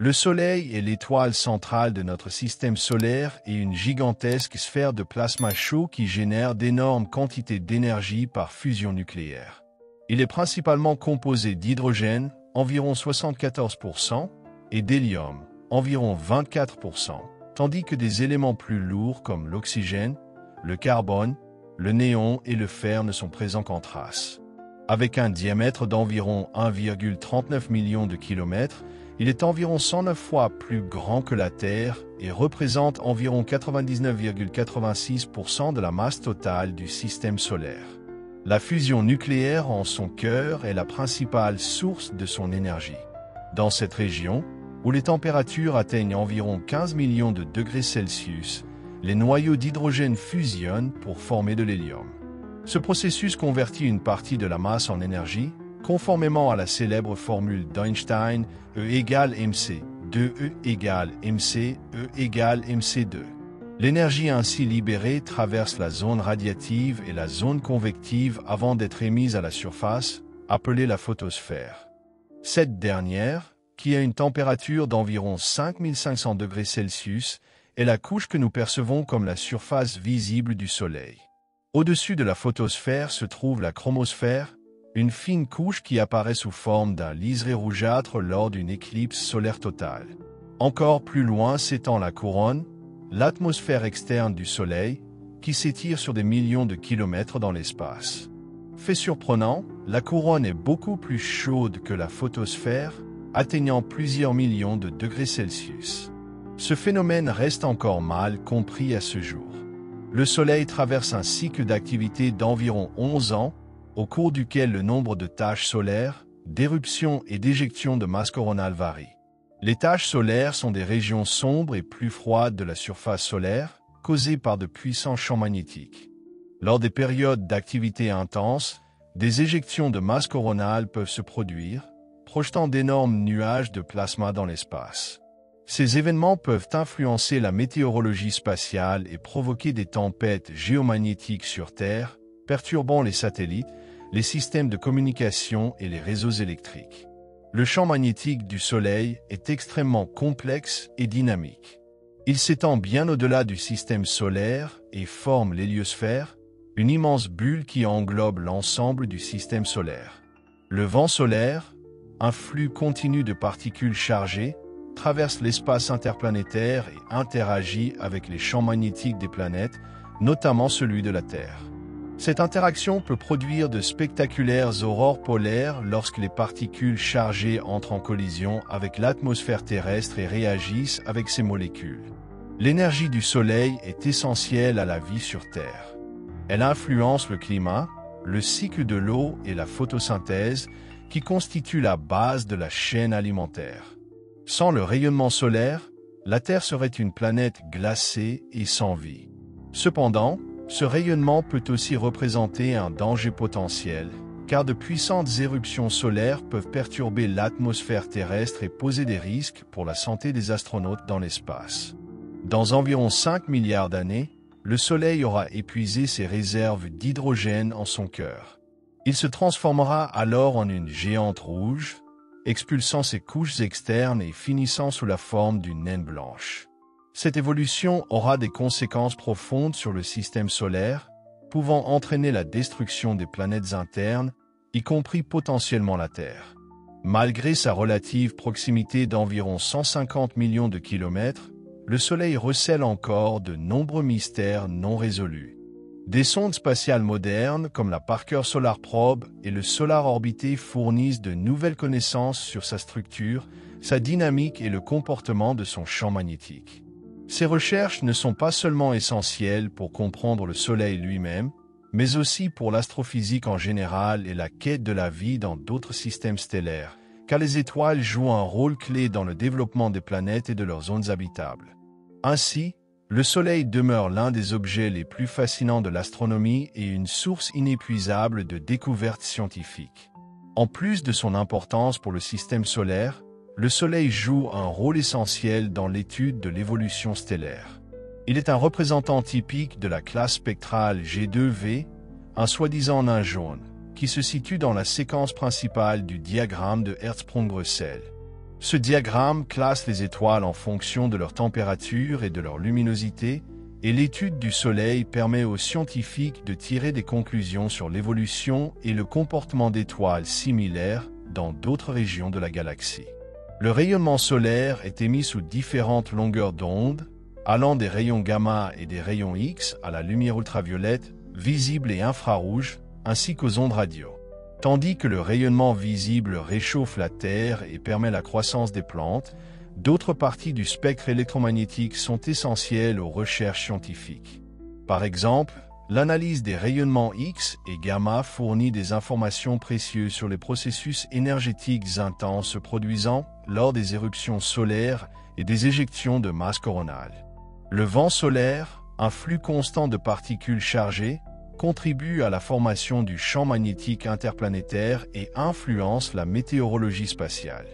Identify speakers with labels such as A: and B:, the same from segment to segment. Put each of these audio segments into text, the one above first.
A: Le Soleil est l'étoile centrale de notre système solaire et une gigantesque sphère de plasma chaud qui génère d'énormes quantités d'énergie par fusion nucléaire. Il est principalement composé d'hydrogène, environ 74%, et d'hélium, environ 24%, tandis que des éléments plus lourds comme l'oxygène, le carbone, le néon et le fer ne sont présents qu'en traces. Avec un diamètre d'environ 1,39 million de kilomètres, il est environ 109 fois plus grand que la Terre et représente environ 99,86% de la masse totale du système solaire. La fusion nucléaire en son cœur est la principale source de son énergie. Dans cette région, où les températures atteignent environ 15 millions de degrés Celsius, les noyaux d'hydrogène fusionnent pour former de l'hélium. Ce processus convertit une partie de la masse en énergie, conformément à la célèbre formule d'Einstein, E égale mc, 2E égale mc, E égale mc2. L'énergie ainsi libérée traverse la zone radiative et la zone convective avant d'être émise à la surface, appelée la photosphère. Cette dernière, qui a une température d'environ 5500 degrés Celsius, est la couche que nous percevons comme la surface visible du Soleil. Au-dessus de la photosphère se trouve la chromosphère, une fine couche qui apparaît sous forme d'un liseré rougeâtre lors d'une éclipse solaire totale. Encore plus loin s'étend la couronne, l'atmosphère externe du Soleil, qui s'étire sur des millions de kilomètres dans l'espace. Fait surprenant, la couronne est beaucoup plus chaude que la photosphère, atteignant plusieurs millions de degrés Celsius. Ce phénomène reste encore mal compris à ce jour. Le Soleil traverse un cycle d'activité d'environ 11 ans, au cours duquel le nombre de taches solaires, d'éruptions et d'éjections de masse coronale varie. Les taches solaires sont des régions sombres et plus froides de la surface solaire, causées par de puissants champs magnétiques. Lors des périodes d'activité intense, des éjections de masse coronale peuvent se produire, projetant d'énormes nuages de plasma dans l'espace. Ces événements peuvent influencer la météorologie spatiale et provoquer des tempêtes géomagnétiques sur Terre, perturbant les satellites, les systèmes de communication et les réseaux électriques. Le champ magnétique du Soleil est extrêmement complexe et dynamique. Il s'étend bien au-delà du système solaire et forme l'héliosphère, une immense bulle qui englobe l'ensemble du système solaire. Le vent solaire, un flux continu de particules chargées, traverse l'espace interplanétaire et interagit avec les champs magnétiques des planètes, notamment celui de la Terre. Cette interaction peut produire de spectaculaires aurores polaires lorsque les particules chargées entrent en collision avec l'atmosphère terrestre et réagissent avec ces molécules. L'énergie du Soleil est essentielle à la vie sur Terre. Elle influence le climat, le cycle de l'eau et la photosynthèse, qui constituent la base de la chaîne alimentaire. Sans le rayonnement solaire, la Terre serait une planète glacée et sans vie. Cependant, ce rayonnement peut aussi représenter un danger potentiel, car de puissantes éruptions solaires peuvent perturber l'atmosphère terrestre et poser des risques pour la santé des astronautes dans l'espace. Dans environ 5 milliards d'années, le Soleil aura épuisé ses réserves d'hydrogène en son cœur. Il se transformera alors en une géante rouge, expulsant ses couches externes et finissant sous la forme d'une naine blanche. Cette évolution aura des conséquences profondes sur le système solaire, pouvant entraîner la destruction des planètes internes, y compris potentiellement la Terre. Malgré sa relative proximité d'environ 150 millions de kilomètres, le Soleil recèle encore de nombreux mystères non résolus. Des sondes spatiales modernes comme la Parker Solar Probe et le Solar Orbiter fournissent de nouvelles connaissances sur sa structure, sa dynamique et le comportement de son champ magnétique. Ces recherches ne sont pas seulement essentielles pour comprendre le Soleil lui-même, mais aussi pour l'astrophysique en général et la quête de la vie dans d'autres systèmes stellaires, car les étoiles jouent un rôle clé dans le développement des planètes et de leurs zones habitables. Ainsi, le Soleil demeure l'un des objets les plus fascinants de l'astronomie et une source inépuisable de découvertes scientifiques. En plus de son importance pour le système solaire, le Soleil joue un rôle essentiel dans l'étude de l'évolution stellaire. Il est un représentant typique de la classe spectrale G2V, un soi-disant nain jaune, qui se situe dans la séquence principale du diagramme de Hertzsprung-Russell. Ce diagramme classe les étoiles en fonction de leur température et de leur luminosité, et l'étude du Soleil permet aux scientifiques de tirer des conclusions sur l'évolution et le comportement d'étoiles similaires dans d'autres régions de la galaxie. Le rayonnement solaire est émis sous différentes longueurs d'onde, allant des rayons gamma et des rayons X à la lumière ultraviolette, visible et infrarouge, ainsi qu'aux ondes radio. Tandis que le rayonnement visible réchauffe la Terre et permet la croissance des plantes, d'autres parties du spectre électromagnétique sont essentielles aux recherches scientifiques. Par exemple, l'analyse des rayonnements X et gamma fournit des informations précieuses sur les processus énergétiques intenses se produisant lors des éruptions solaires et des éjections de masse coronale. Le vent solaire, un flux constant de particules chargées, contribue à la formation du champ magnétique interplanétaire et influence la météorologie spatiale.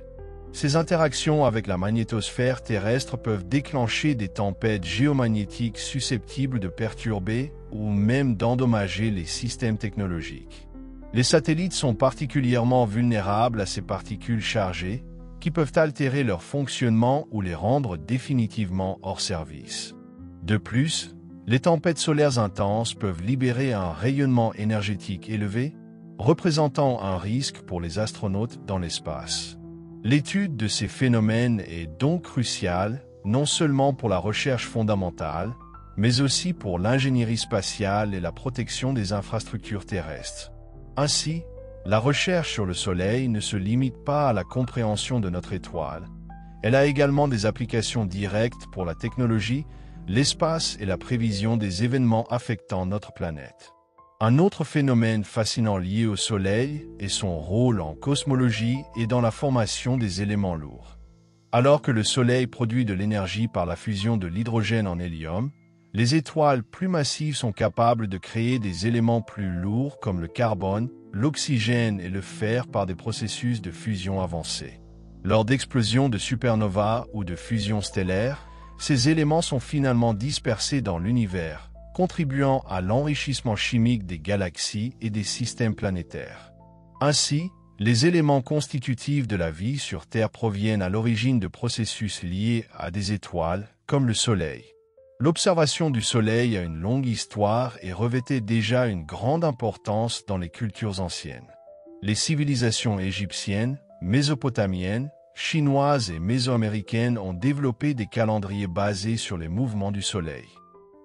A: Ces interactions avec la magnétosphère terrestre peuvent déclencher des tempêtes géomagnétiques susceptibles de perturber ou même d'endommager les systèmes technologiques. Les satellites sont particulièrement vulnérables à ces particules chargées qui peuvent altérer leur fonctionnement ou les rendre définitivement hors service. De plus, les tempêtes solaires intenses peuvent libérer un rayonnement énergétique élevé, représentant un risque pour les astronautes dans l'espace. L'étude de ces phénomènes est donc cruciale, non seulement pour la recherche fondamentale, mais aussi pour l'ingénierie spatiale et la protection des infrastructures terrestres. Ainsi, la recherche sur le Soleil ne se limite pas à la compréhension de notre étoile. Elle a également des applications directes pour la technologie, l'espace et la prévision des événements affectant notre planète. Un autre phénomène fascinant lié au Soleil est son rôle en cosmologie et dans la formation des éléments lourds. Alors que le Soleil produit de l'énergie par la fusion de l'hydrogène en hélium, les étoiles plus massives sont capables de créer des éléments plus lourds comme le carbone, l'oxygène et le fer par des processus de fusion avancés. Lors d'explosions de supernovas ou de fusions stellaires, ces éléments sont finalement dispersés dans l'univers, contribuant à l'enrichissement chimique des galaxies et des systèmes planétaires. Ainsi, les éléments constitutifs de la vie sur Terre proviennent à l'origine de processus liés à des étoiles, comme le Soleil. L'observation du Soleil a une longue histoire et revêtait déjà une grande importance dans les cultures anciennes. Les civilisations égyptiennes, mésopotamiennes, chinoises et mésoaméricaines ont développé des calendriers basés sur les mouvements du Soleil.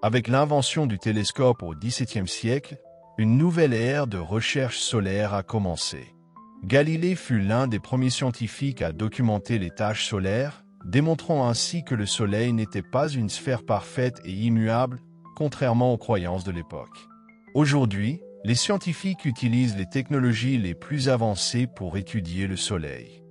A: Avec l'invention du télescope au XVIIe siècle, une nouvelle ère de recherche solaire a commencé. Galilée fut l'un des premiers scientifiques à documenter les taches solaires, démontrant ainsi que le Soleil n'était pas une sphère parfaite et immuable, contrairement aux croyances de l'époque. Aujourd'hui, les scientifiques utilisent les technologies les plus avancées pour étudier le Soleil.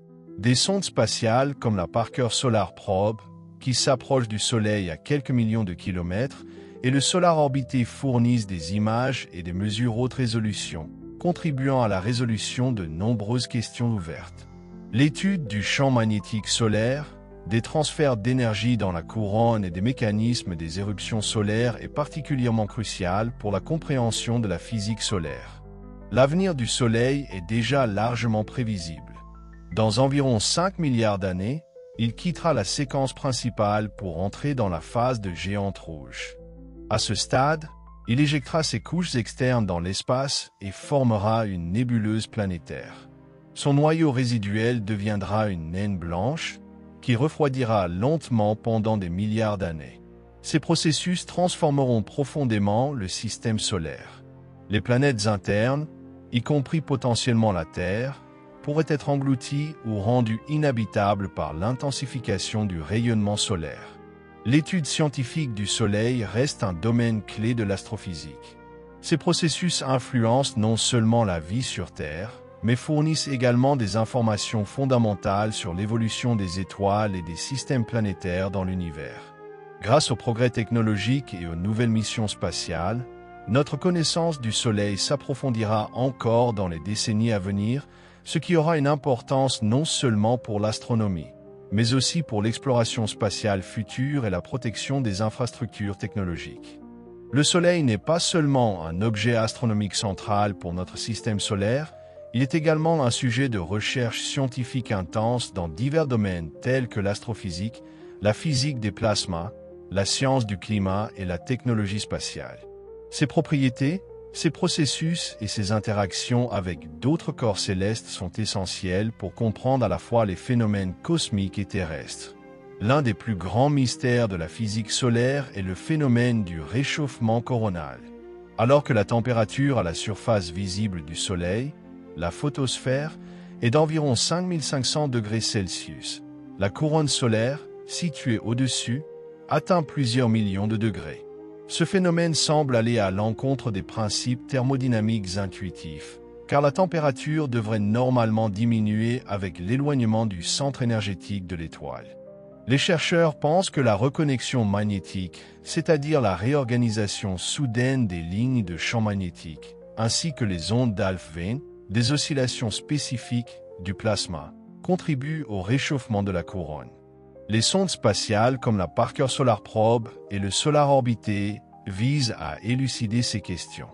A: Des sondes spatiales comme la Parker Solar Probe, qui s'approche du Soleil à quelques millions de kilomètres, et le Solar Orbiter fournissent des images et des mesures haute résolution, contribuant à la résolution de nombreuses questions ouvertes. L'étude du champ magnétique solaire, des transferts d'énergie dans la couronne et des mécanismes des éruptions solaires est particulièrement cruciale pour la compréhension de la physique solaire. L'avenir du Soleil est déjà largement prévisible. Dans environ 5 milliards d'années, il quittera la séquence principale pour entrer dans la phase de géante rouge. À ce stade, il éjectera ses couches externes dans l'espace et formera une nébuleuse planétaire. Son noyau résiduel deviendra une naine blanche qui refroidira lentement pendant des milliards d'années. Ces processus transformeront profondément le système solaire. Les planètes internes, y compris potentiellement la Terre, pourraient être englouties ou rendues inhabitables par l'intensification du rayonnement solaire. L'étude scientifique du Soleil reste un domaine clé de l'astrophysique. Ces processus influencent non seulement la vie sur Terre, mais fournissent également des informations fondamentales sur l'évolution des étoiles et des systèmes planétaires dans l'univers. Grâce aux progrès technologiques et aux nouvelles missions spatiales, notre connaissance du Soleil s'approfondira encore dans les décennies à venir, ce qui aura une importance non seulement pour l'astronomie, mais aussi pour l'exploration spatiale future et la protection des infrastructures technologiques. Le Soleil n'est pas seulement un objet astronomique central pour notre système solaire, Il est également un sujet de recherche scientifique intense dans divers domaines tels que l'astrophysique, la physique des plasmas, la science du climat et la technologie spatiale. Ses propriétés, ses processus et ses interactions avec d'autres corps célestes sont essentiels pour comprendre à la fois les phénomènes cosmiques et terrestres. L'un des plus grands mystères de la physique solaire est le phénomène du réchauffement coronal. Alors que la température à la surface visible du Soleil, la photosphère, est d'environ 5500 degrés Celsius, la couronne solaire, située au-dessus, atteint plusieurs millions de degrés. Ce phénomène semble aller à l'encontre des principes thermodynamiques intuitifs, car la température devrait normalement diminuer avec l'éloignement du centre énergétique de l'étoile. Les chercheurs pensent que la reconnexion magnétique, c'est-à-dire la réorganisation soudaine des lignes de champ magnétique, ainsi que les ondes d'Alfvén, des oscillations spécifiques du plasma, contribuent au réchauffement de la couronne. Les sondes spatiales comme la Parker Solar Probe et le Solar Orbiter visent à élucider ces questions.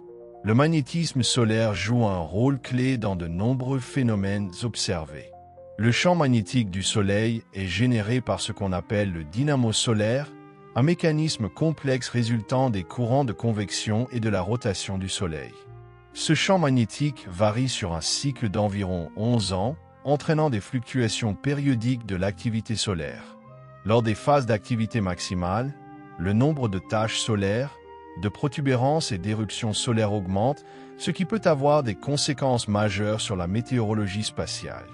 A: Le magnétisme solaire joue un rôle clé dans de nombreux phénomènes observés. Le champ magnétique du Soleil est généré par ce qu'on appelle le dynamo solaire, un mécanisme complexe résultant des courants de convection et de la rotation du Soleil. Ce champ magnétique varie sur un cycle d'environ 11 ans, entraînant des fluctuations périodiques de l'activité solaire. Lors des phases d'activité maximale, le nombre de taches solaires, de protubérances et d'éruptions solaires augmente, ce qui peut avoir des conséquences majeures sur la météorologie spatiale.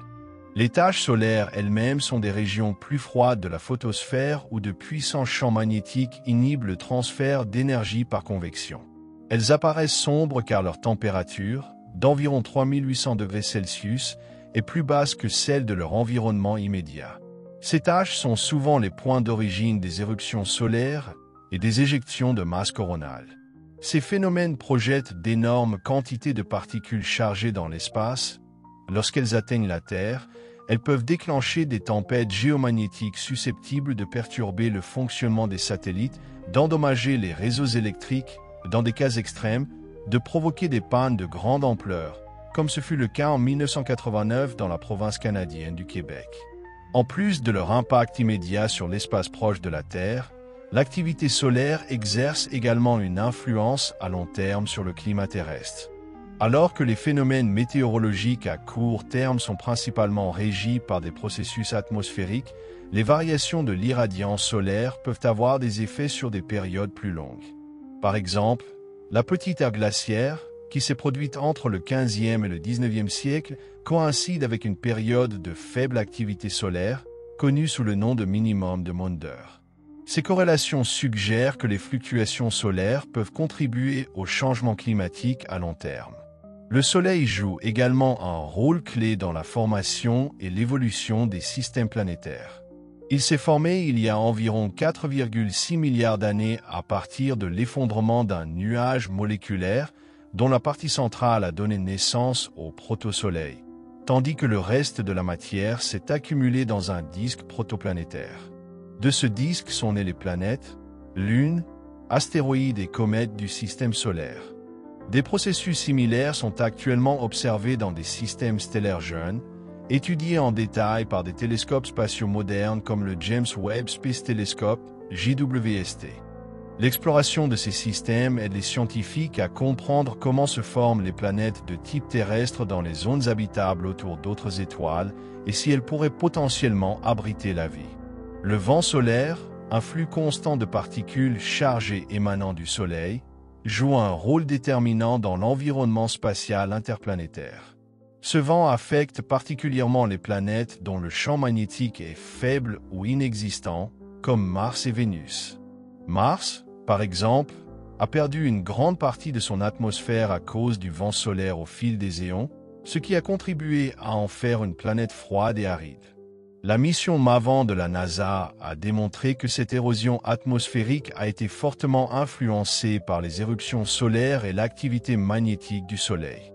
A: Les taches solaires elles-mêmes sont des régions plus froides de la photosphère où de puissants champs magnétiques inhibent le transfert d'énergie par convection. Elles apparaissent sombres car leur température, d'environ 3800 degrés Celsius, est plus basse que celle de leur environnement immédiat. Ces taches sont souvent les points d'origine des éruptions solaires et des éjections de masse coronale. Ces phénomènes projettent d'énormes quantités de particules chargées dans l'espace. Lorsqu'elles atteignent la Terre, elles peuvent déclencher des tempêtes géomagnétiques susceptibles de perturber le fonctionnement des satellites, d'endommager les réseaux électriques, dans des cas extrêmes, de provoquer des pannes de grande ampleur, comme ce fut le cas en 1989 dans la province canadienne du Québec. En plus de leur impact immédiat sur l'espace proche de la Terre, l'activité solaire exerce également une influence à long terme sur le climat terrestre. Alors que les phénomènes météorologiques à court terme sont principalement régis par des processus atmosphériques, les variations de l'irradiance solaire peuvent avoir des effets sur des périodes plus longues. Par exemple, la petite ère glaciaire, qui s'est produite entre le XVe et le XIXe siècle, coïncide avec une période de faible activité solaire, connue sous le nom de minimum de Maunder. Ces corrélations suggèrent que les fluctuations solaires peuvent contribuer au changement climatique à long terme. Le Soleil joue également un rôle clé dans la formation et l'évolution des systèmes planétaires. Il s'est formé il y a environ 4,6 milliards d'années à partir de l'effondrement d'un nuage moléculaire dont la partie centrale a donné naissance au protosoleil, tandis que le reste de la matière s'est accumulé dans un disque protoplanétaire. De ce disque sont nées les planètes, lunes, astéroïdes et comètes du système solaire. Des processus similaires sont actuellement observés dans des systèmes stellaires jeunes, étudiés en détail par des télescopes spatiaux modernes comme le James Webb Space Telescope, JWST. L'exploration de ces systèmes aide les scientifiques à comprendre comment se forment les planètes de type terrestre dans les zones habitables autour d'autres étoiles et si elles pourraient potentiellement abriter la vie. Le vent solaire, un flux constant de particules chargées émanant du Soleil, joue un rôle déterminant dans l'environnement spatial interplanétaire. Ce vent affecte particulièrement les planètes dont le champ magnétique est faible ou inexistant, comme Mars et Vénus. Mars, par exemple, a perdu une grande partie de son atmosphère à cause du vent solaire au fil des éons, ce qui a contribué à en faire une planète froide et aride. La mission MAVEN de la NASA a démontré que cette érosion atmosphérique a été fortement influencée par les éruptions solaires et l'activité magnétique du Soleil.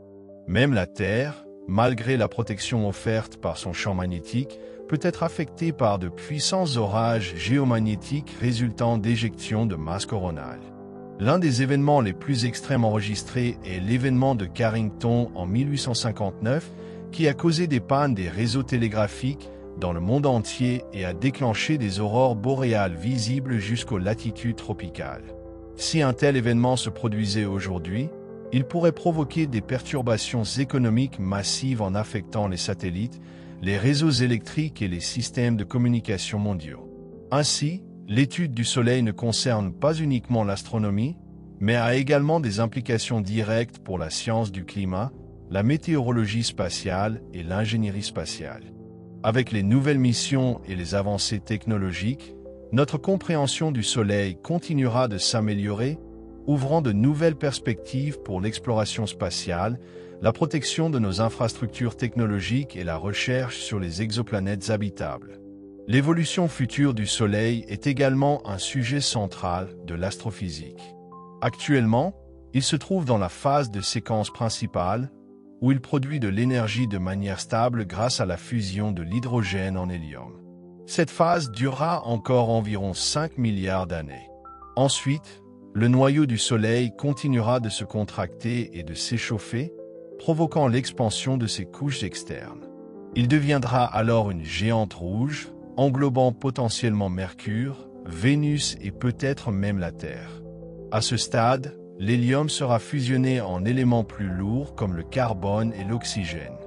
A: Même la Terre, malgré la protection offerte par son champ magnétique, peut être affectée par de puissants orages géomagnétiques résultant d'éjections de masse coronale. L'un des événements les plus extrêmes enregistrés est l'événement de Carrington en 1859, qui a causé des pannes des réseaux télégraphiques dans le monde entier et a déclenché des aurores boréales visibles jusqu'aux latitudes tropicales. Si un tel événement se produisait aujourd'hui, il pourrait provoquer des perturbations économiques massives en affectant les satellites, les réseaux électriques et les systèmes de communication mondiaux. Ainsi, l'étude du Soleil ne concerne pas uniquement l'astronomie, mais a également des implications directes pour la science du climat, la météorologie spatiale et l'ingénierie spatiale. Avec les nouvelles missions et les avancées technologiques, notre compréhension du Soleil continuera de s'améliorer, ouvrant de nouvelles perspectives pour l'exploration spatiale, la protection de nos infrastructures technologiques et la recherche sur les exoplanètes habitables. L'évolution future du Soleil est également un sujet central de l'astrophysique. Actuellement, il se trouve dans la phase de séquence principale, où il produit de l'énergie de manière stable grâce à la fusion de l'hydrogène en hélium. Cette phase durera encore environ 5 milliards d'années. Ensuite, le noyau du Soleil continuera de se contracter et de s'échauffer, provoquant l'expansion de ses couches externes. Il deviendra alors une géante rouge, englobant potentiellement Mercure, Vénus et peut-être même la Terre. À ce stade, l'hélium sera fusionné en éléments plus lourds comme le carbone et l'oxygène.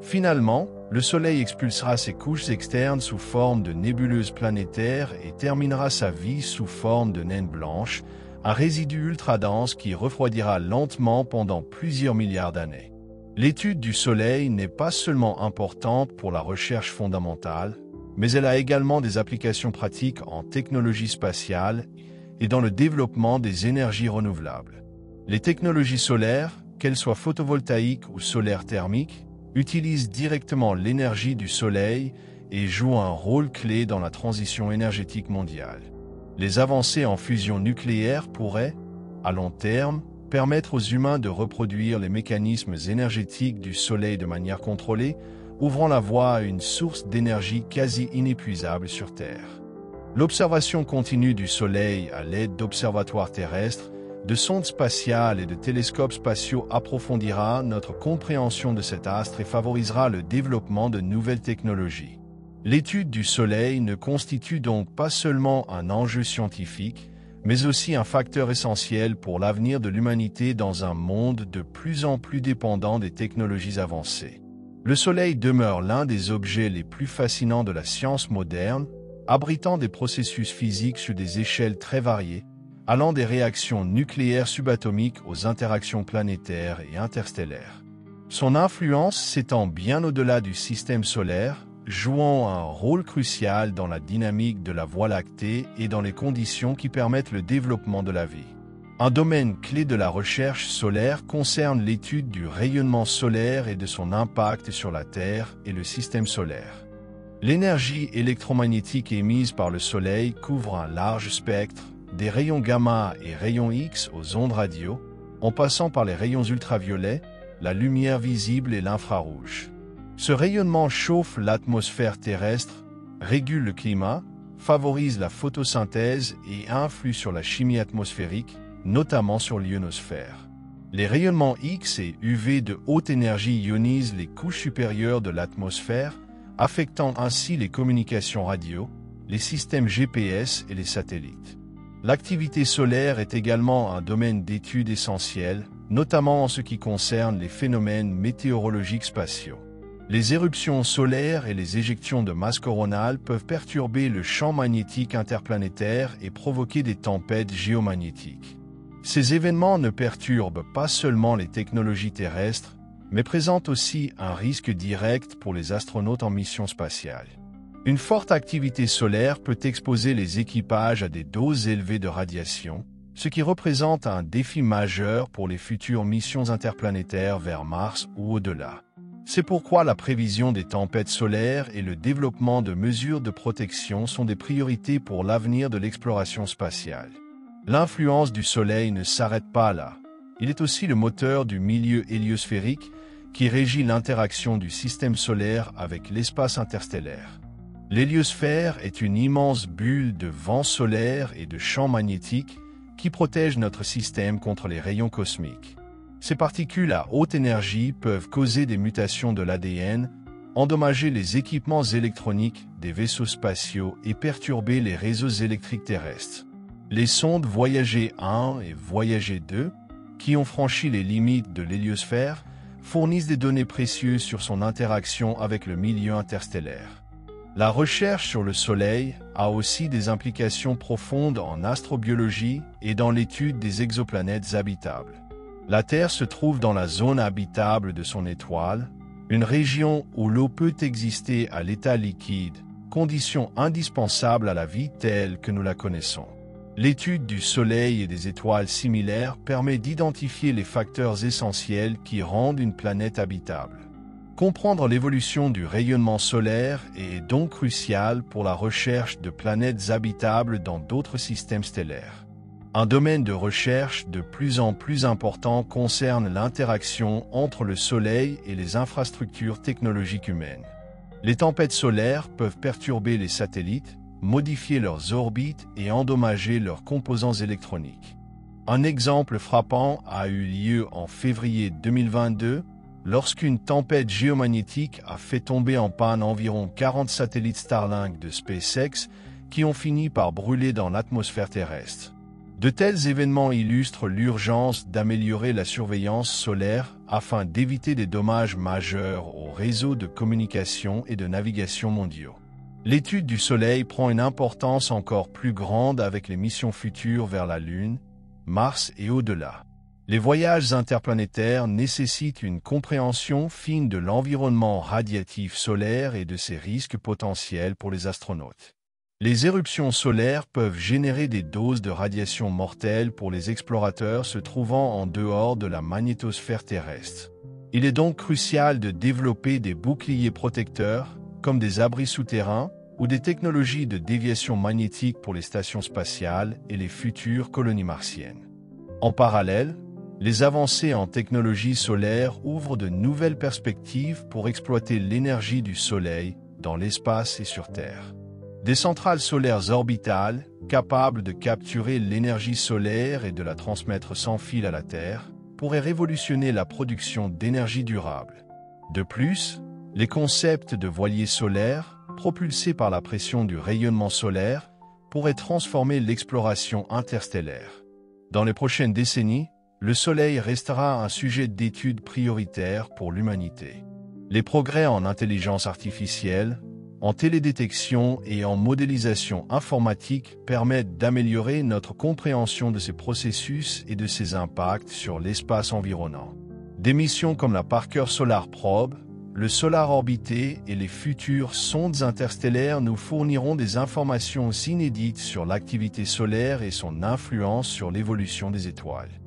A: Finalement, le Soleil expulsera ses couches externes sous forme de nébuleuses planétaires et terminera sa vie sous forme de naine blanche, un résidu ultra-dense qui refroidira lentement pendant plusieurs milliards d'années. L'étude du Soleil n'est pas seulement importante pour la recherche fondamentale, mais elle a également des applications pratiques en technologie spatiale et dans le développement des énergies renouvelables. Les technologies solaires, qu'elles soient photovoltaïques ou solaires thermiques, utilisent directement l'énergie du Soleil et jouent un rôle clé dans la transition énergétique mondiale. Les avancées en fusion nucléaire pourraient, à long terme, permettre aux humains de reproduire les mécanismes énergétiques du Soleil de manière contrôlée, ouvrant la voie à une source d'énergie quasi inépuisable sur Terre. L'observation continue du Soleil à l'aide d'observatoires terrestres, de sondes spatiales et de télescopes spatiaux approfondira notre compréhension de cet astre et favorisera le développement de nouvelles technologies. L'étude du Soleil ne constitue donc pas seulement un enjeu scientifique, mais aussi un facteur essentiel pour l'avenir de l'humanité dans un monde de plus en plus dépendant des technologies avancées. Le Soleil demeure l'un des objets les plus fascinants de la science moderne, abritant des processus physiques sur des échelles très variées, allant des réactions nucléaires subatomiques aux interactions planétaires et interstellaires. Son influence s'étend bien au-delà du système solaire, jouant un rôle crucial dans la dynamique de la Voie lactée et dans les conditions qui permettent le développement de la vie. Un domaine clé de la recherche solaire concerne l'étude du rayonnement solaire et de son impact sur la Terre et le système solaire. L'énergie électromagnétique émise par le Soleil couvre un large spectre, des rayons gamma et rayons X aux ondes radio, en passant par les rayons ultraviolets, la lumière visible et l'infrarouge. Ce rayonnement chauffe l'atmosphère terrestre, régule le climat, favorise la photosynthèse et influe sur la chimie atmosphérique, notamment sur l'ionosphère. Les rayonnements X et UV de haute énergie ionisent les couches supérieures de l'atmosphère, affectant ainsi les communications radio, les systèmes GPS et les satellites. L'activité solaire est également un domaine d'étude essentiel, notamment en ce qui concerne les phénomènes météorologiques spatiaux. Les éruptions solaires et les éjections de masse coronale peuvent perturber le champ magnétique interplanétaire et provoquer des tempêtes géomagnétiques. Ces événements ne perturbent pas seulement les technologies terrestres, mais présentent aussi un risque direct pour les astronautes en mission spatiale. Une forte activité solaire peut exposer les équipages à des doses élevées de radiation, ce qui représente un défi majeur pour les futures missions interplanétaires vers Mars ou au-delà. C'est pourquoi la prévision des tempêtes solaires et le développement de mesures de protection sont des priorités pour l'avenir de l'exploration spatiale. L'influence du Soleil ne s'arrête pas là. Il est aussi le moteur du milieu héliosphérique qui régit l'interaction du système solaire avec l'espace interstellaire. L'héliosphère est une immense bulle de vent solaire et de champs magnétiques qui protègent notre système contre les rayons cosmiques. Ces particules à haute énergie peuvent causer des mutations de l'ADN, endommager les équipements électroniques des vaisseaux spatiaux et perturber les réseaux électriques terrestres. Les sondes Voyager 1 et Voyager 2, qui ont franchi les limites de l'héliosphère, fournissent des données précieuses sur son interaction avec le milieu interstellaire. La recherche sur le Soleil a aussi des implications profondes en astrobiologie et dans l'étude des exoplanètes habitables. La Terre se trouve dans la zone habitable de son étoile, une région où l'eau peut exister à l'état liquide, condition indispensable à la vie telle que nous la connaissons. L'étude du Soleil et des étoiles similaires permet d'identifier les facteurs essentiels qui rendent une planète habitable. Comprendre l'évolution du rayonnement solaire est donc crucial pour la recherche de planètes habitables dans d'autres systèmes stellaires. Un domaine de recherche de plus en plus important concerne l'interaction entre le Soleil et les infrastructures technologiques humaines. Les tempêtes solaires peuvent perturber les satellites, modifier leurs orbites et endommager leurs composants électroniques. Un exemple frappant a eu lieu en février 2022, lorsqu'une tempête géomagnétique a fait tomber en panne environ 40 satellites Starlink de SpaceX qui ont fini par brûler dans l'atmosphère terrestre. De tels événements illustrent l'urgence d'améliorer la surveillance solaire afin d'éviter des dommages majeurs aux réseaux de communication et de navigation mondiaux. L'étude du Soleil prend une importance encore plus grande avec les missions futures vers la Lune, Mars et au-delà. Les voyages interplanétaires nécessitent une compréhension fine de l'environnement radiatif solaire et de ses risques potentiels pour les astronautes. Les éruptions solaires peuvent générer des doses de radiation mortelles pour les explorateurs se trouvant en dehors de la magnétosphère terrestre. Il est donc crucial de développer des boucliers protecteurs, comme des abris souterrains, ou des technologies de déviation magnétique pour les stations spatiales et les futures colonies martiennes. En parallèle, les avancées en technologie solaire ouvrent de nouvelles perspectives pour exploiter l'énergie du Soleil dans l'espace et sur Terre. Des centrales solaires orbitales, capables de capturer l'énergie solaire et de la transmettre sans fil à la Terre, pourraient révolutionner la production d'énergie durable. De plus, les concepts de voiliers solaires, propulsés par la pression du rayonnement solaire, pourraient transformer l'exploration interstellaire. Dans les prochaines décennies, le Soleil restera un sujet d'étude prioritaire pour l'humanité. Les progrès en intelligence artificielle, en télédétection et en modélisation informatique permettent d'améliorer notre compréhension de ces processus et de ses impacts sur l'espace environnant. Des missions comme la Parker Solar Probe, le Solar Orbiter et les futures sondes interstellaires nous fourniront des informations inédites sur l'activité solaire et son influence sur l'évolution des étoiles.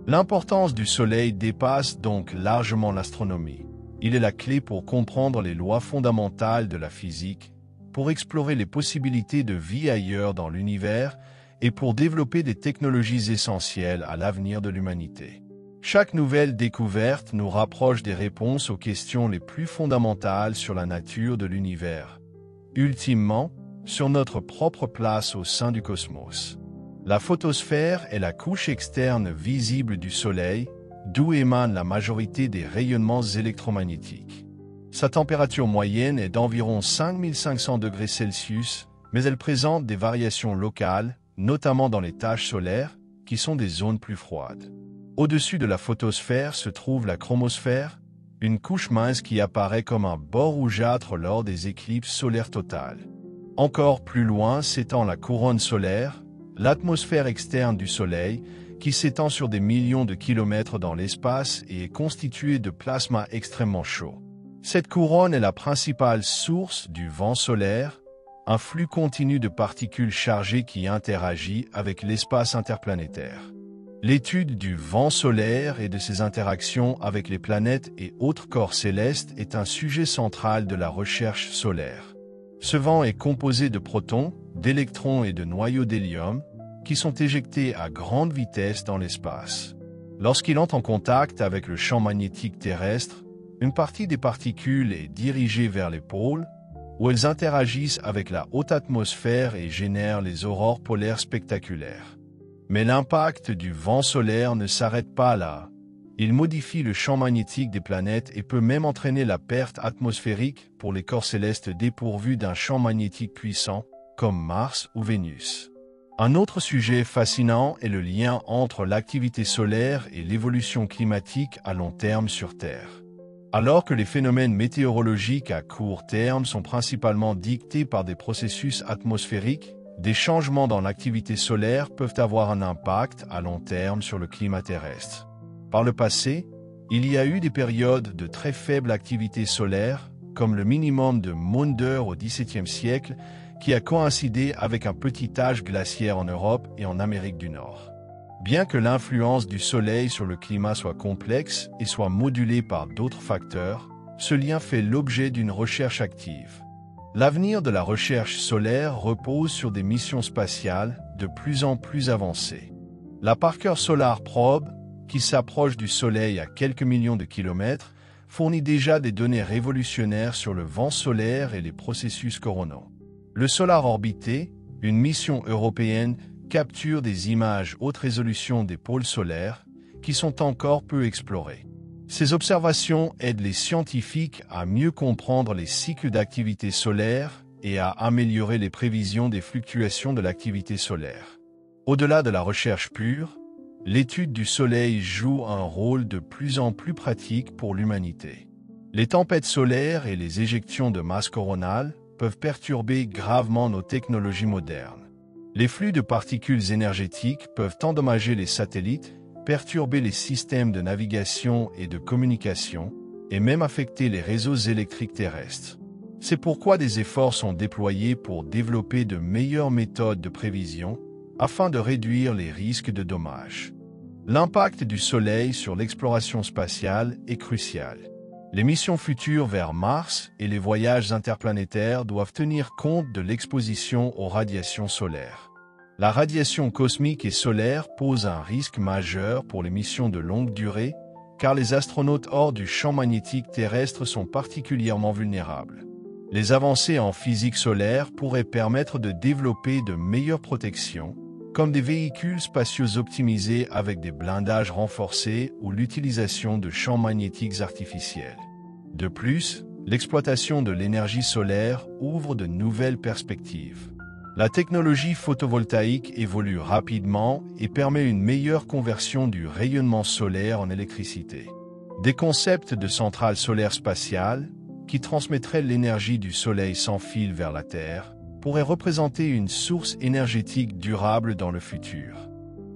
A: L'importance du Soleil dépasse donc largement l'astronomie. Il est la clé pour comprendre les lois fondamentales de la physique, pour explorer les possibilités de vie ailleurs dans l'univers et pour développer des technologies essentielles à l'avenir de l'humanité. Chaque nouvelle découverte nous rapproche des réponses aux questions les plus fondamentales sur la nature de l'univers. Ultimement, sur notre propre place au sein du cosmos. La photosphère est la couche externe visible du Soleil, d'où émane la majorité des rayonnements électromagnétiques. Sa température moyenne est d'environ 5500 degrés Celsius, mais elle présente des variations locales, notamment dans les taches solaires, qui sont des zones plus froides. Au-dessus de la photosphère se trouve la chromosphère, une couche mince qui apparaît comme un bord rougeâtre lors des éclipses solaires totales. Encore plus loin s'étend la couronne solaire, l'atmosphère externe du Soleil, qui s'étend sur des millions de kilomètres dans l'espace et est constituée de plasma extrêmement chaud. Cette couronne est la principale source du vent solaire, un flux continu de particules chargées qui interagit avec l'espace interplanétaire. L'étude du vent solaire et de ses interactions avec les planètes et autres corps célestes est un sujet central de la recherche solaire. Ce vent est composé de protons, d'électrons et de noyaux d'hélium, qui sont éjectés à grande vitesse dans l'espace. Lorsqu'il entre en contact avec le champ magnétique terrestre, une partie des particules est dirigée vers les pôles, où elles interagissent avec la haute atmosphère et génèrent les aurores polaires spectaculaires. Mais l'impact du vent solaire ne s'arrête pas là. Il modifie le champ magnétique des planètes et peut même entraîner la perte atmosphérique pour les corps célestes dépourvus d'un champ magnétique puissant, comme Mars ou Vénus. Un autre sujet fascinant est le lien entre l'activité solaire et l'évolution climatique à long terme sur Terre. Alors que les phénomènes météorologiques à court terme sont principalement dictés par des processus atmosphériques, des changements dans l'activité solaire peuvent avoir un impact à long terme sur le climat terrestre. Par le passé, il y a eu des périodes de très faible activité solaire, comme le minimum de Maunder au XVIIe siècle, qui a coïncidé avec un petit âge glaciaire en Europe et en Amérique du Nord. Bien que l'influence du Soleil sur le climat soit complexe et soit modulée par d'autres facteurs, ce lien fait l'objet d'une recherche active. L'avenir de la recherche solaire repose sur des missions spatiales de plus en plus avancées. La Parker Solar Probe, qui s'approche du Soleil à quelques millions de kilomètres, fournit déjà des données révolutionnaires sur le vent solaire et les processus coronaux. Le Solar Orbiter, une mission européenne, capture des images haute résolution des pôles solaires qui sont encore peu explorées. Ces observations aident les scientifiques à mieux comprendre les cycles d'activité solaire et à améliorer les prévisions des fluctuations de l'activité solaire. Au-delà de la recherche pure, l'étude du Soleil joue un rôle de plus en plus pratique pour l'humanité. Les tempêtes solaires et les éjections de masse coronale peuvent perturber gravement nos technologies modernes. Les flux de particules énergétiques peuvent endommager les satellites, perturber les systèmes de navigation et de communication, et même affecter les réseaux électriques terrestres. C'est pourquoi des efforts sont déployés pour développer de meilleures méthodes de prévision, afin de réduire les risques de dommages. L'impact du Soleil sur l'exploration spatiale est crucial. Les missions futures vers Mars et les voyages interplanétaires doivent tenir compte de l'exposition aux radiations solaires. La radiation cosmique et solaire pose un risque majeur pour les missions de longue durée, car les astronautes hors du champ magnétique terrestre sont particulièrement vulnérables. Les avancées en physique solaire pourraient permettre de développer de meilleures protections, comme des véhicules spatiaux optimisés avec des blindages renforcés ou l'utilisation de champs magnétiques artificiels. De plus, l'exploitation de l'énergie solaire ouvre de nouvelles perspectives. La technologie photovoltaïque évolue rapidement et permet une meilleure conversion du rayonnement solaire en électricité. Des concepts de centrales solaires spatiales, qui transmettraient l'énergie du Soleil sans fil vers la Terre, pourrait représenter une source énergétique durable dans le futur.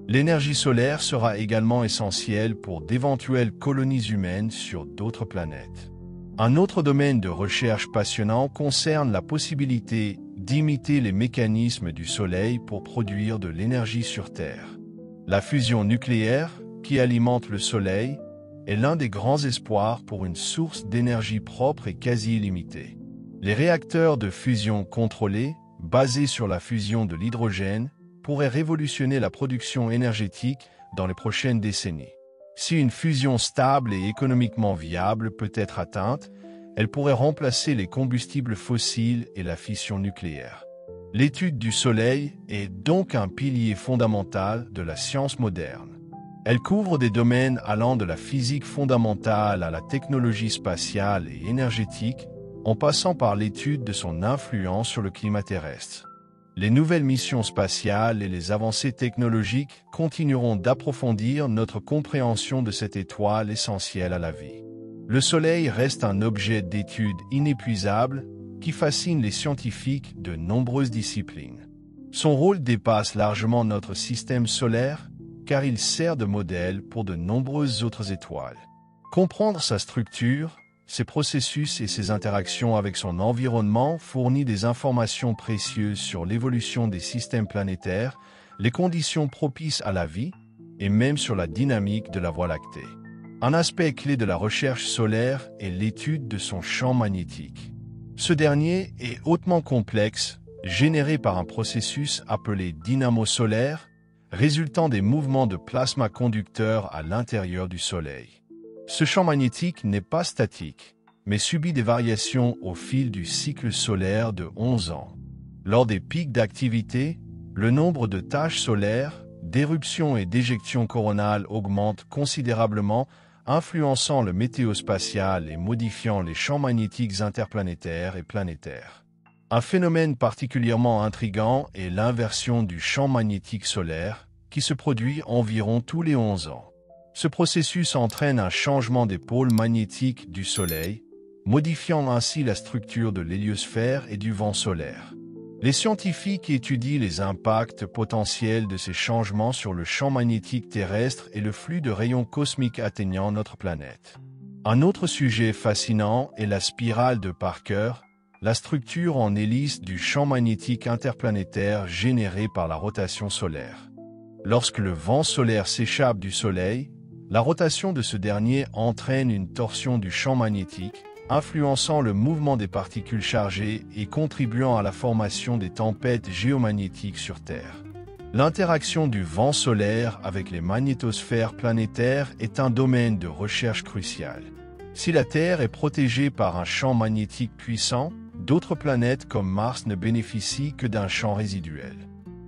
A: L'énergie solaire sera également essentielle pour d'éventuelles colonies humaines sur d'autres planètes. Un autre domaine de recherche passionnant concerne la possibilité d'imiter les mécanismes du Soleil pour produire de l'énergie sur Terre. La fusion nucléaire, qui alimente le Soleil, est l'un des grands espoirs pour une source d'énergie propre et quasi illimitée. Les réacteurs de fusion contrôlés, basés sur la fusion de l'hydrogène, pourraient révolutionner la production énergétique dans les prochaines décennies. Si une fusion stable et économiquement viable peut être atteinte, elle pourrait remplacer les combustibles fossiles et la fission nucléaire. L'étude du Soleil est donc un pilier fondamental de la science moderne. Elle couvre des domaines allant de la physique fondamentale à la technologie spatiale et énergétique, en passant par l'étude de son influence sur le climat terrestre. Les nouvelles missions spatiales et les avancées technologiques continueront d'approfondir notre compréhension de cette étoile essentielle à la vie. Le Soleil reste un objet d'étude inépuisable qui fascine les scientifiques de nombreuses disciplines. Son rôle dépasse largement notre système solaire, car il sert de modèle pour de nombreuses autres étoiles. Comprendre sa structure, ses processus et ses interactions avec son environnement fournit des informations précieuses sur l'évolution des systèmes planétaires, les conditions propices à la vie, et même sur la dynamique de la Voie lactée. Un aspect clé de la recherche solaire est l'étude de son champ magnétique. Ce dernier est hautement complexe, généré par un processus appelé dynamo solaire, résultant des mouvements de plasma conducteurs à l'intérieur du Soleil. Ce champ magnétique n'est pas statique, mais subit des variations au fil du cycle solaire de 11 ans. Lors des pics d'activité, le nombre de taches solaires, d'éruptions et d'éjections coronales augmentent considérablement, influençant le météospatial et modifiant les champs magnétiques interplanétaires et planétaires. Un phénomène particulièrement intrigant est l'inversion du champ magnétique solaire, qui se produit environ tous les 11 ans. Ce processus entraîne un changement des pôles magnétiques du Soleil, modifiant ainsi la structure de l'héliosphère et du vent solaire. Les scientifiques étudient les impacts potentiels de ces changements sur le champ magnétique terrestre et le flux de rayons cosmiques atteignant notre planète. Un autre sujet fascinant est la spirale de Parker, la structure en hélice du champ magnétique interplanétaire générée par la rotation solaire. Lorsque le vent solaire s'échappe du Soleil, la rotation de ce dernier entraîne une torsion du champ magnétique, influençant le mouvement des particules chargées et contribuant à la formation des tempêtes géomagnétiques sur Terre. L'interaction du vent solaire avec les magnétosphères planétaires est un domaine de recherche crucial. Si la Terre est protégée par un champ magnétique puissant, d'autres planètes comme Mars ne bénéficient que d'un champ résiduel.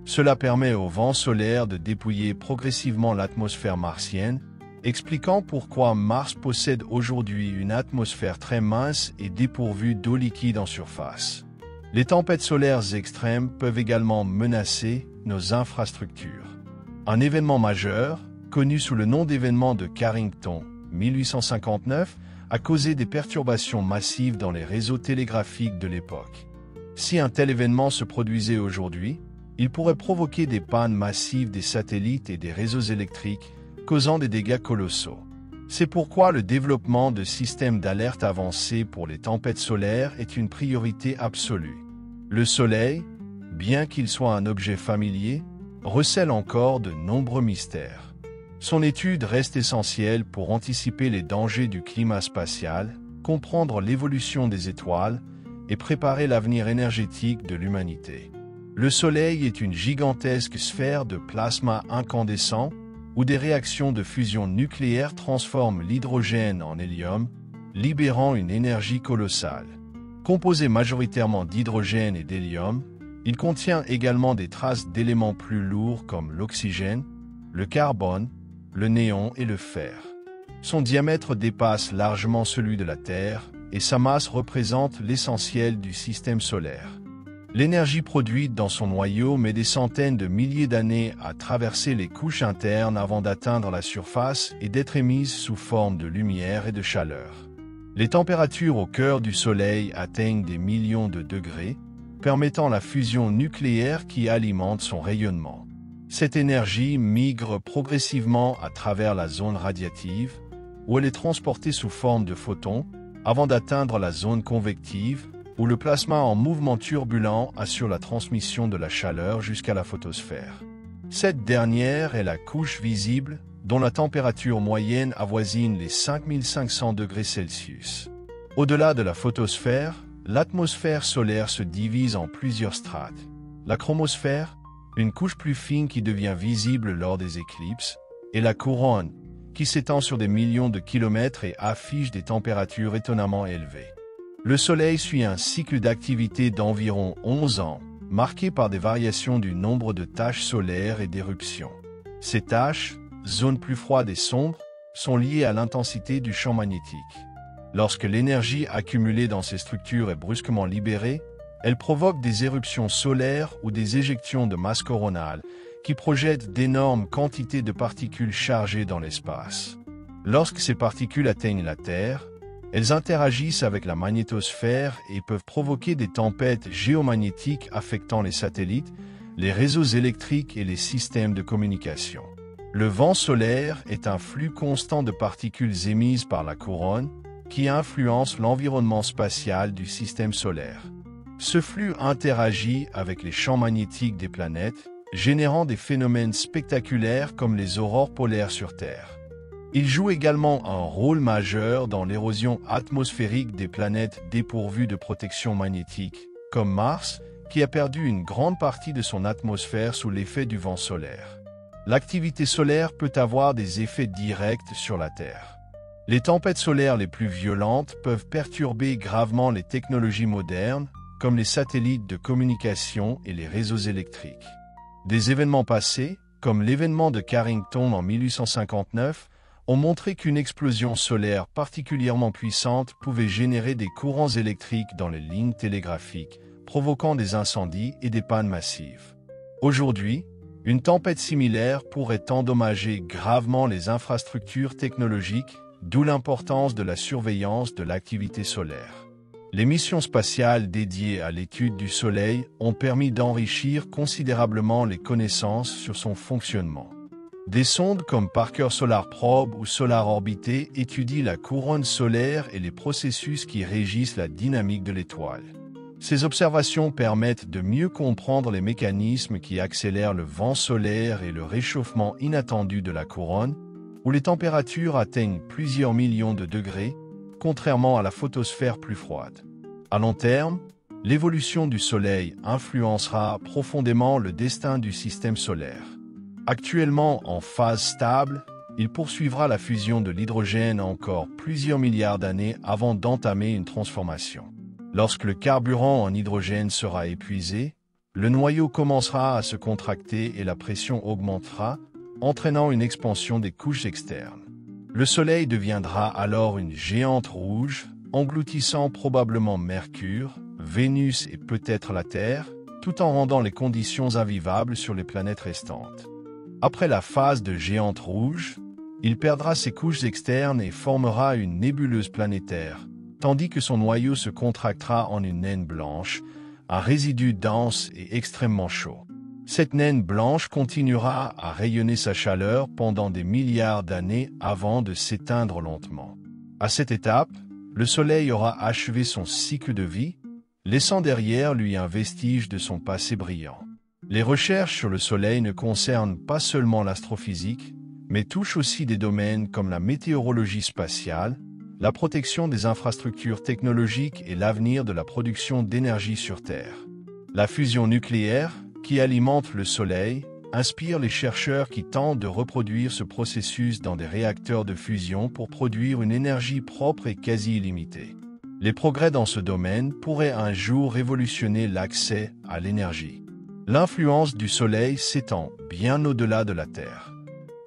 A: Cela permet au vent solaire de dépouiller progressivement l'atmosphère martienne, expliquant pourquoi Mars possède aujourd'hui une atmosphère très mince et dépourvue d'eau liquide en surface. Les tempêtes solaires extrêmes peuvent également menacer nos infrastructures. Un événement majeur, connu sous le nom d'événement de Carrington, 1859, a causé des perturbations massives dans les réseaux télégraphiques de l'époque. Si un tel événement se produisait aujourd'hui, il pourrait provoquer des pannes massives des satellites et des réseaux électriques, causant des dégâts colossaux. C'est pourquoi le développement de systèmes d'alerte avancés pour les tempêtes solaires est une priorité absolue. Le Soleil, bien qu'il soit un objet familier, recèle encore de nombreux mystères. Son étude reste essentielle pour anticiper les dangers du climat spatial, comprendre l'évolution des étoiles et préparer l'avenir énergétique de l'humanité. Le Soleil est une gigantesque sphère de plasma incandescent où des réactions de fusion nucléaire transforment l'hydrogène en hélium, libérant une énergie colossale. Composé majoritairement d'hydrogène et d'hélium, il contient également des traces d'éléments plus lourds comme l'oxygène, le carbone, le néon et le fer. Son diamètre dépasse largement celui de la Terre et sa masse représente l'essentiel du système solaire. L'énergie produite dans son noyau met des centaines de milliers d'années à traverser les couches internes avant d'atteindre la surface et d'être émise sous forme de lumière et de chaleur. Les températures au cœur du Soleil atteignent des millions de degrés, permettant la fusion nucléaire qui alimente son rayonnement. Cette énergie migre progressivement à travers la zone radiative, où elle est transportée sous forme de photons, avant d'atteindre la zone convective, où le plasma en mouvement turbulent assure la transmission de la chaleur jusqu'à la photosphère. Cette dernière est la couche visible, dont la température moyenne avoisine les 5500 degrés Celsius. Au-delà de la photosphère, l'atmosphère solaire se divise en plusieurs strates. La chromosphère, une couche plus fine qui devient visible lors des éclipses, et la couronne, qui s'étend sur des millions de kilomètres et affiche des températures étonnamment élevées. Le Soleil suit un cycle d'activité d'environ 11 ans, marqué par des variations du nombre de taches solaires et d'éruptions. Ces taches, zones plus froides et sombres, sont liées à l'intensité du champ magnétique. Lorsque l'énergie accumulée dans ces structures est brusquement libérée, elle provoque des éruptions solaires ou des éjections de masse coronale, qui projettent d'énormes quantités de particules chargées dans l'espace. Lorsque ces particules atteignent la Terre, elles interagissent avec la magnétosphère et peuvent provoquer des tempêtes géomagnétiques affectant les satellites, les réseaux électriques et les systèmes de communication. Le vent solaire est un flux constant de particules émises par la couronne qui influence l'environnement spatial du système solaire. Ce flux interagit avec les champs magnétiques des planètes, générant des phénomènes spectaculaires comme les aurores polaires sur Terre. Il joue également un rôle majeur dans l'érosion atmosphérique des planètes dépourvues de protection magnétique, comme Mars, qui a perdu une grande partie de son atmosphère sous l'effet du vent solaire. L'activité solaire peut avoir des effets directs sur la Terre. Les tempêtes solaires les plus violentes peuvent perturber gravement les technologies modernes, comme les satellites de communication et les réseaux électriques. Des événements passés, comme l'événement de Carrington en 1859, ont montré qu'une explosion solaire particulièrement puissante pouvait générer des courants électriques dans les lignes télégraphiques, provoquant des incendies et des pannes massives. Aujourd'hui, une tempête similaire pourrait endommager gravement les infrastructures technologiques, d'où l'importance de la surveillance de l'activité solaire. Les missions spatiales dédiées à l'étude du Soleil ont permis d'enrichir considérablement les connaissances sur son fonctionnement. Des sondes comme Parker Solar Probe ou Solar Orbiter étudient la couronne solaire et les processus qui régissent la dynamique de l'étoile. Ces observations permettent de mieux comprendre les mécanismes qui accélèrent le vent solaire et le réchauffement inattendu de la couronne, où les températures atteignent plusieurs millions de degrés, contrairement à la photosphère plus froide. À long terme, l'évolution du Soleil influencera profondément le destin du système solaire. Actuellement en phase stable, il poursuivra la fusion de l'hydrogène encore plusieurs milliards d'années avant d'entamer une transformation. Lorsque le carburant en hydrogène sera épuisé, le noyau commencera à se contracter et la pression augmentera, entraînant une expansion des couches externes. Le Soleil deviendra alors une géante rouge, engloutissant probablement Mercure, Vénus et peut-être la Terre, tout en rendant les conditions invivables sur les planètes restantes. Après la phase de géante rouge, il perdra ses couches externes et formera une nébuleuse planétaire, tandis que son noyau se contractera en une naine blanche, un résidu dense et extrêmement chaud. Cette naine blanche continuera à rayonner sa chaleur pendant des milliards d'années avant de s'éteindre lentement. À cette étape, le Soleil aura achevé son cycle de vie, laissant derrière lui un vestige de son passé brillant. Les recherches sur le Soleil ne concernent pas seulement l'astrophysique, mais touchent aussi des domaines comme la météorologie spatiale, la protection des infrastructures technologiques et l'avenir de la production d'énergie sur Terre. La fusion nucléaire, qui alimente le Soleil, inspire les chercheurs qui tentent de reproduire ce processus dans des réacteurs de fusion pour produire une énergie propre et quasi illimitée. Les progrès dans ce domaine pourraient un jour révolutionner l'accès à l'énergie. L'influence du Soleil s'étend bien au-delà de la Terre.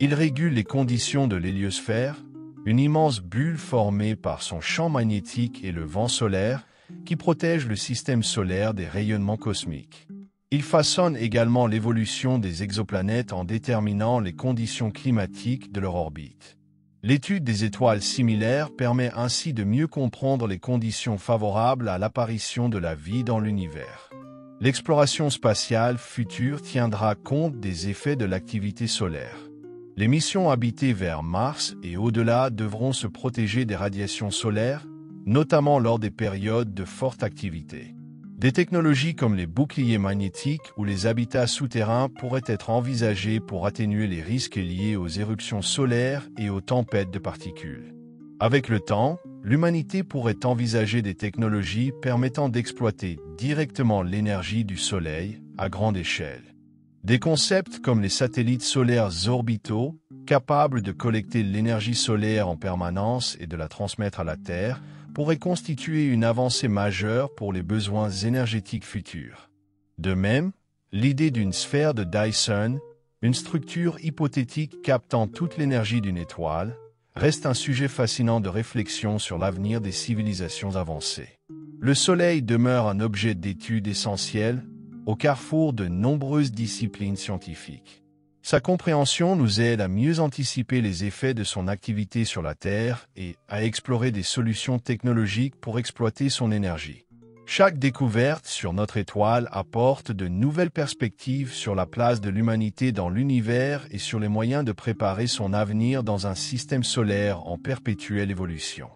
A: Il régule les conditions de l'héliosphère, une immense bulle formée par son champ magnétique et le vent solaire qui protège le système solaire des rayonnements cosmiques. Il façonne également l'évolution des exoplanètes en déterminant les conditions climatiques de leur orbite. L'étude des étoiles similaires permet ainsi de mieux comprendre les conditions favorables à l'apparition de la vie dans l'univers. L'exploration spatiale future tiendra compte des effets de l'activité solaire. Les missions habitées vers Mars et au-delà devront se protéger des radiations solaires, notamment lors des périodes de forte activité. Des technologies comme les boucliers magnétiques ou les habitats souterrains pourraient être envisagées pour atténuer les risques liés aux éruptions solaires et aux tempêtes de particules. Avec le temps, l'humanité pourrait envisager des technologies permettant d'exploiter directement l'énergie du Soleil à grande échelle. Des concepts comme les satellites solaires orbitaux, capables de collecter l'énergie solaire en permanence et de la transmettre à la Terre, pourraient constituer une avancée majeure pour les besoins énergétiques futurs. De même, l'idée d'une sphère de Dyson, une structure hypothétique captant toute l'énergie d'une étoile, reste un sujet fascinant de réflexion sur l'avenir des civilisations avancées. Le Soleil demeure un objet d'étude essentiel, au carrefour de nombreuses disciplines scientifiques. Sa compréhension nous aide à mieux anticiper les effets de son activité sur la Terre et à explorer des solutions technologiques pour exploiter son énergie. Chaque découverte sur notre étoile apporte de nouvelles perspectives sur la place de l'humanité dans l'univers et sur les moyens de préparer son avenir dans un système solaire en perpétuelle évolution.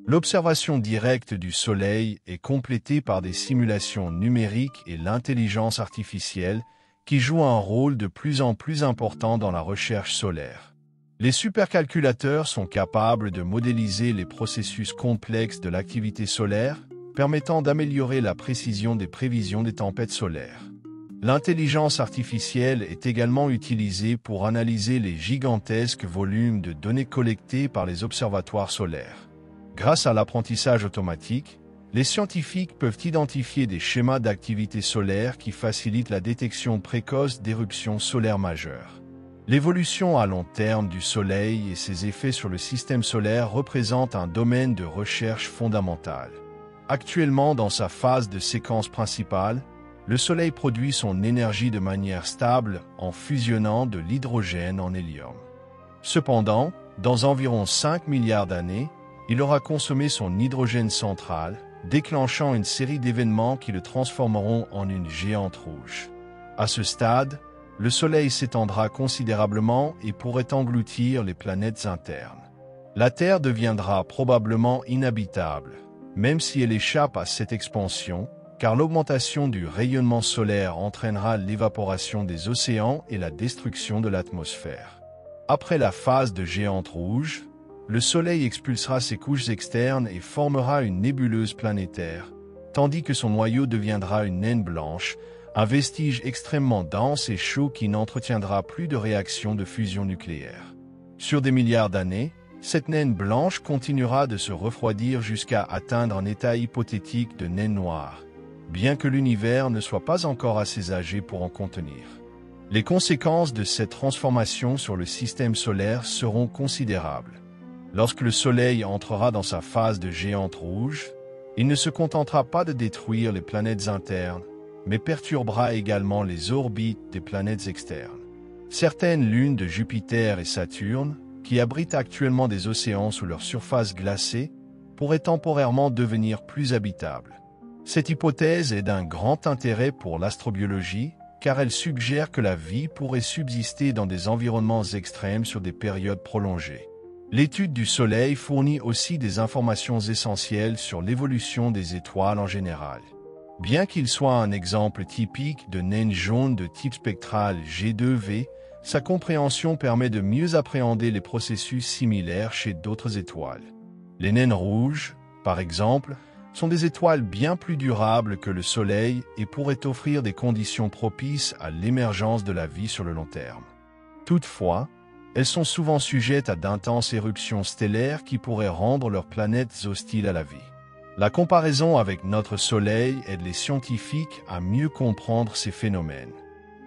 A: L'observation directe du Soleil est complétée par des simulations numériques et l'intelligence artificielle qui jouent un rôle de plus en plus important dans la recherche solaire. Les supercalculateurs sont capables de modéliser les processus complexes de l'activité solaire, permettant d'améliorer la précision des prévisions des tempêtes solaires. L'intelligence artificielle est également utilisée pour analyser les gigantesques volumes de données collectées par les observatoires solaires. Grâce à l'apprentissage automatique, les scientifiques peuvent identifier des schémas d'activité solaire qui facilitent la détection précoce d'éruptions solaires majeures. L'évolution à long terme du Soleil et ses effets sur le système solaire représentent un domaine de recherche fondamental. Actuellement, dans sa phase de séquence principale, le Soleil produit son énergie de manière stable en fusionnant de l'hydrogène en hélium. Cependant, dans environ 5 milliards d'années, il aura consommé son hydrogène central, déclenchant une série d'événements qui le transformeront en une géante rouge. À ce stade, le Soleil s'étendra considérablement et pourrait engloutir les planètes internes. La Terre deviendra probablement inhabitable, même si elle échappe à cette expansion, car l'augmentation du rayonnement solaire entraînera l'évaporation des océans et la destruction de l'atmosphère. Après la phase de géante rouge, le Soleil expulsera ses couches externes et formera une nébuleuse planétaire, tandis que son noyau deviendra une naine blanche, un vestige extrêmement dense et chaud qui n'entretiendra plus de réaction de fusion nucléaire. Sur des milliards d'années, cette naine blanche continuera de se refroidir jusqu'à atteindre un état hypothétique de naine noire, bien que l'univers ne soit pas encore assez âgé pour en contenir. Les conséquences de cette transformation sur le système solaire seront considérables. Lorsque le Soleil entrera dans sa phase de géante rouge, il ne se contentera pas de détruire les planètes internes, mais perturbera également les orbites des planètes externes. Certaines lunes de Jupiter et Saturne, qui abritent actuellement des océans sous leur surface glacée, pourraient temporairement devenir plus habitables. Cette hypothèse est d'un grand intérêt pour l'astrobiologie, car elle suggère que la vie pourrait subsister dans des environnements extrêmes sur des périodes prolongées. L'étude du Soleil fournit aussi des informations essentielles sur l'évolution des étoiles en général. Bien qu'il soit un exemple typique de naine jaune de type spectral G2V, sa compréhension permet de mieux appréhender les processus similaires chez d'autres étoiles. Les naines rouges, par exemple, sont des étoiles bien plus durables que le Soleil et pourraient offrir des conditions propices à l'émergence de la vie sur le long terme. Toutefois, elles sont souvent sujettes à d'intenses éruptions stellaires qui pourraient rendre leurs planètes hostiles à la vie. La comparaison avec notre Soleil aide les scientifiques à mieux comprendre ces phénomènes.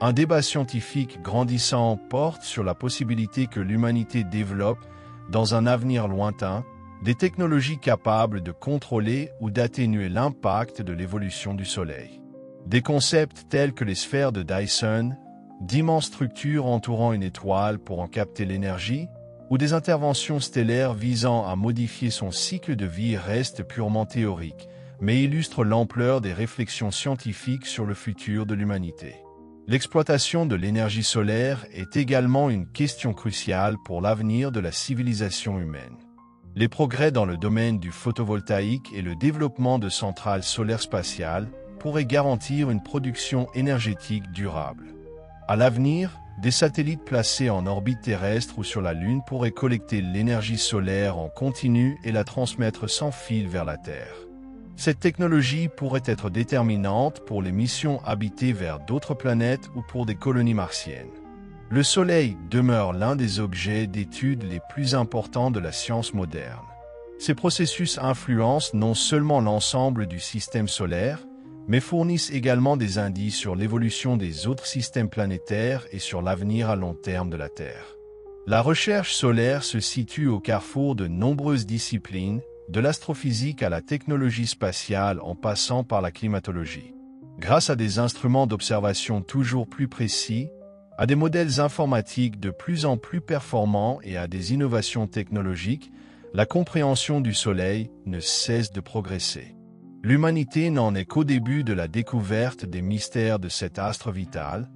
A: Un débat scientifique grandissant porte sur la possibilité que l'humanité développe, dans un avenir lointain, des technologies capables de contrôler ou d'atténuer l'impact de l'évolution du Soleil. Des concepts tels que les sphères de Dyson, d'immenses structures entourant une étoile pour en capter l'énergie, ou des interventions stellaires visant à modifier son cycle de vie restent purement théoriques, mais illustrent l'ampleur des réflexions scientifiques sur le futur de l'humanité. L'exploitation de l'énergie solaire est également une question cruciale pour l'avenir de la civilisation humaine. Les progrès dans le domaine du photovoltaïque et le développement de centrales solaires spatiales pourraient garantir une production énergétique durable. À l'avenir, des satellites placés en orbite terrestre ou sur la Lune pourraient collecter l'énergie solaire en continu et la transmettre sans fil vers la Terre. Cette technologie pourrait être déterminante pour les missions habitées vers d'autres planètes ou pour des colonies martiennes. Le Soleil demeure l'un des objets d'étude les plus importants de la science moderne. Ces processus influencent non seulement l'ensemble du système solaire, mais fournissent également des indices sur l'évolution des autres systèmes planétaires et sur l'avenir à long terme de la Terre. La recherche solaire se situe au carrefour de nombreuses disciplines, de l'astrophysique à la technologie spatiale en passant par la climatologie. Grâce à des instruments d'observation toujours plus précis, à des modèles informatiques de plus en plus performants et à des innovations technologiques, la compréhension du Soleil ne cesse de progresser. L'humanité n'en est qu'au début de la découverte des mystères de cet astre vital,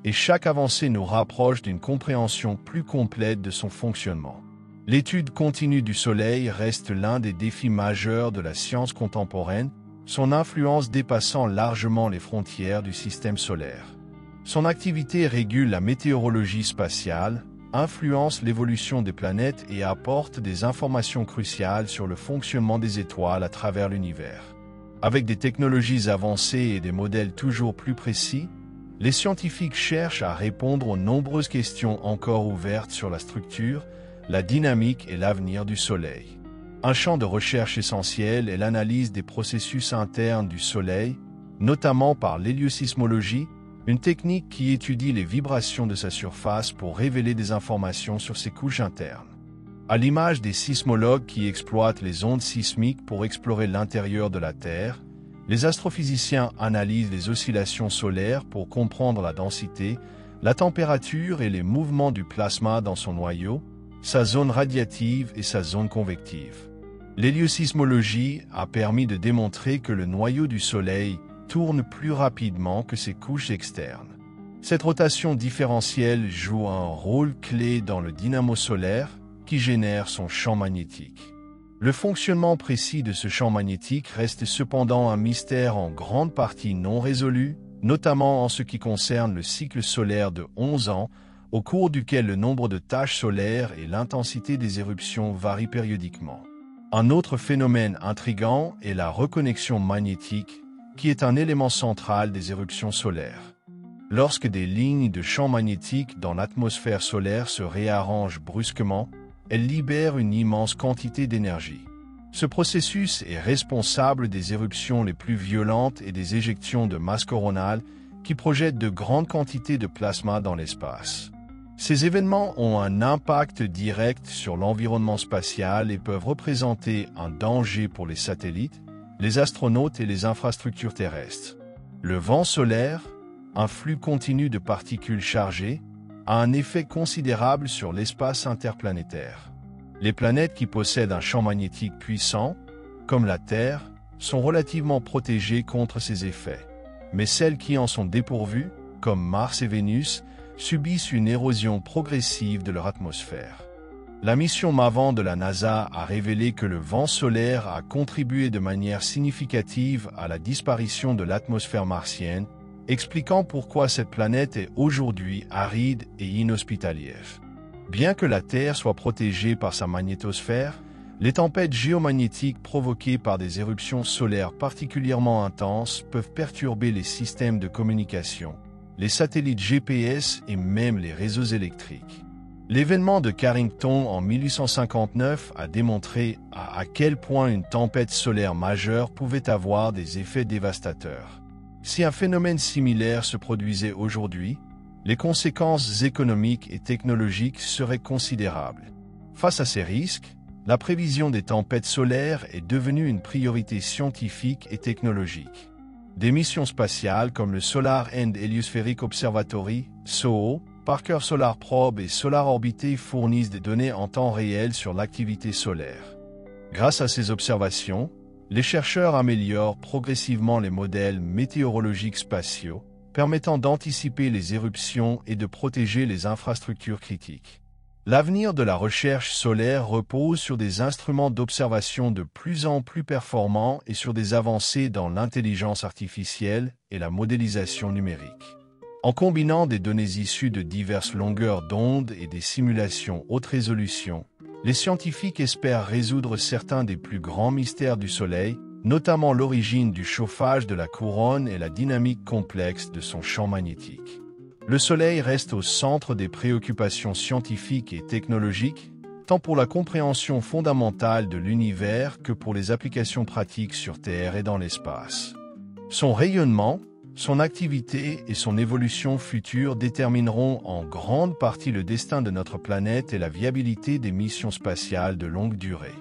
A: et chaque avancée nous rapproche d'une compréhension plus complète de son fonctionnement. L'étude continue du Soleil reste l'un des défis majeurs de la science contemporaine, son influence dépassant largement les frontières du système solaire. Son activité régule la météorologie spatiale, influence l'évolution des planètes et apporte des informations cruciales sur le fonctionnement des étoiles à travers l'univers. Avec des technologies avancées et des modèles toujours plus précis, les scientifiques cherchent à répondre aux nombreuses questions encore ouvertes sur la structure, la dynamique et l'avenir du Soleil. Un champ de recherche essentiel est l'analyse des processus internes du Soleil, notamment par l'héliosismologie, une technique qui étudie les vibrations de sa surface pour révéler des informations sur ses couches internes. À l'image des sismologues qui exploitent les ondes sismiques pour explorer l'intérieur de la Terre, les astrophysiciens analysent les oscillations solaires pour comprendre la densité, la température et les mouvements du plasma dans son noyau, sa zone radiative et sa zone convective. L'héliosismologie a permis de démontrer que le noyau du Soleil tourne plus rapidement que ses couches externes. Cette rotation différentielle joue un rôle clé dans le dynamo solaire qui génère son champ magnétique. Le fonctionnement précis de ce champ magnétique reste cependant un mystère en grande partie non résolu, notamment en ce qui concerne le cycle solaire de 11 ans, au cours duquel le nombre de taches solaires et l'intensité des éruptions varient périodiquement. Un autre phénomène intrigant est la reconnexion magnétique, qui est un élément central des éruptions solaires. Lorsque des lignes de champ magnétique dans l'atmosphère solaire se réarrangent brusquement, elles libèrent une immense quantité d'énergie. Ce processus est responsable des éruptions les plus violentes et des éjections de masse coronale qui projettent de grandes quantités de plasma dans l'espace. Ces événements ont un impact direct sur l'environnement spatial et peuvent représenter un danger pour les satellites, les astronautes et les infrastructures terrestres. Le vent solaire, un flux continu de particules chargées, a un effet considérable sur l'espace interplanétaire. Les planètes qui possèdent un champ magnétique puissant, comme la Terre, sont relativement protégées contre ces effets. Mais celles qui en sont dépourvues, comme Mars et Vénus, subissent une érosion progressive de leur atmosphère. La mission MAVEN de la NASA a révélé que le vent solaire a contribué de manière significative à la disparition de l'atmosphère martienne, expliquant pourquoi cette planète est aujourd'hui aride et inhospitalière. Bien que la Terre soit protégée par sa magnétosphère, les tempêtes géomagnétiques provoquées par des éruptions solaires particulièrement intenses peuvent perturber les systèmes de communication, les satellites GPS et même les réseaux électriques. L'événement de Carrington en 1859 a démontré à quel point une tempête solaire majeure pouvait avoir des effets dévastateurs. Si un phénomène similaire se produisait aujourd'hui, les conséquences économiques et technologiques seraient considérables. Face à ces risques, la prévision des tempêtes solaires est devenue une priorité scientifique et technologique. Des missions spatiales comme le Solar and Heliospheric Observatory, SOHO, Parker Solar Probe et Solar Orbiter fournissent des données en temps réel sur l'activité solaire. Grâce à ces observations, les chercheurs améliorent progressivement les modèles météorologiques spatiaux, permettant d'anticiper les éruptions et de protéger les infrastructures critiques. L'avenir de la recherche solaire repose sur des instruments d'observation de plus en plus performants et sur des avancées dans l'intelligence artificielle et la modélisation numérique. En combinant des données issues de diverses longueurs d'onde et des simulations haute résolution, les scientifiques espèrent résoudre certains des plus grands mystères du Soleil, notamment l'origine du chauffage de la couronne et la dynamique complexe de son champ magnétique. Le Soleil reste au centre des préoccupations scientifiques et technologiques, tant pour la compréhension fondamentale de l'univers que pour les applications pratiques sur Terre et dans l'espace. Son rayonnement, son activité et son évolution future détermineront en grande partie le destin de notre planète et la viabilité des missions spatiales de longue durée.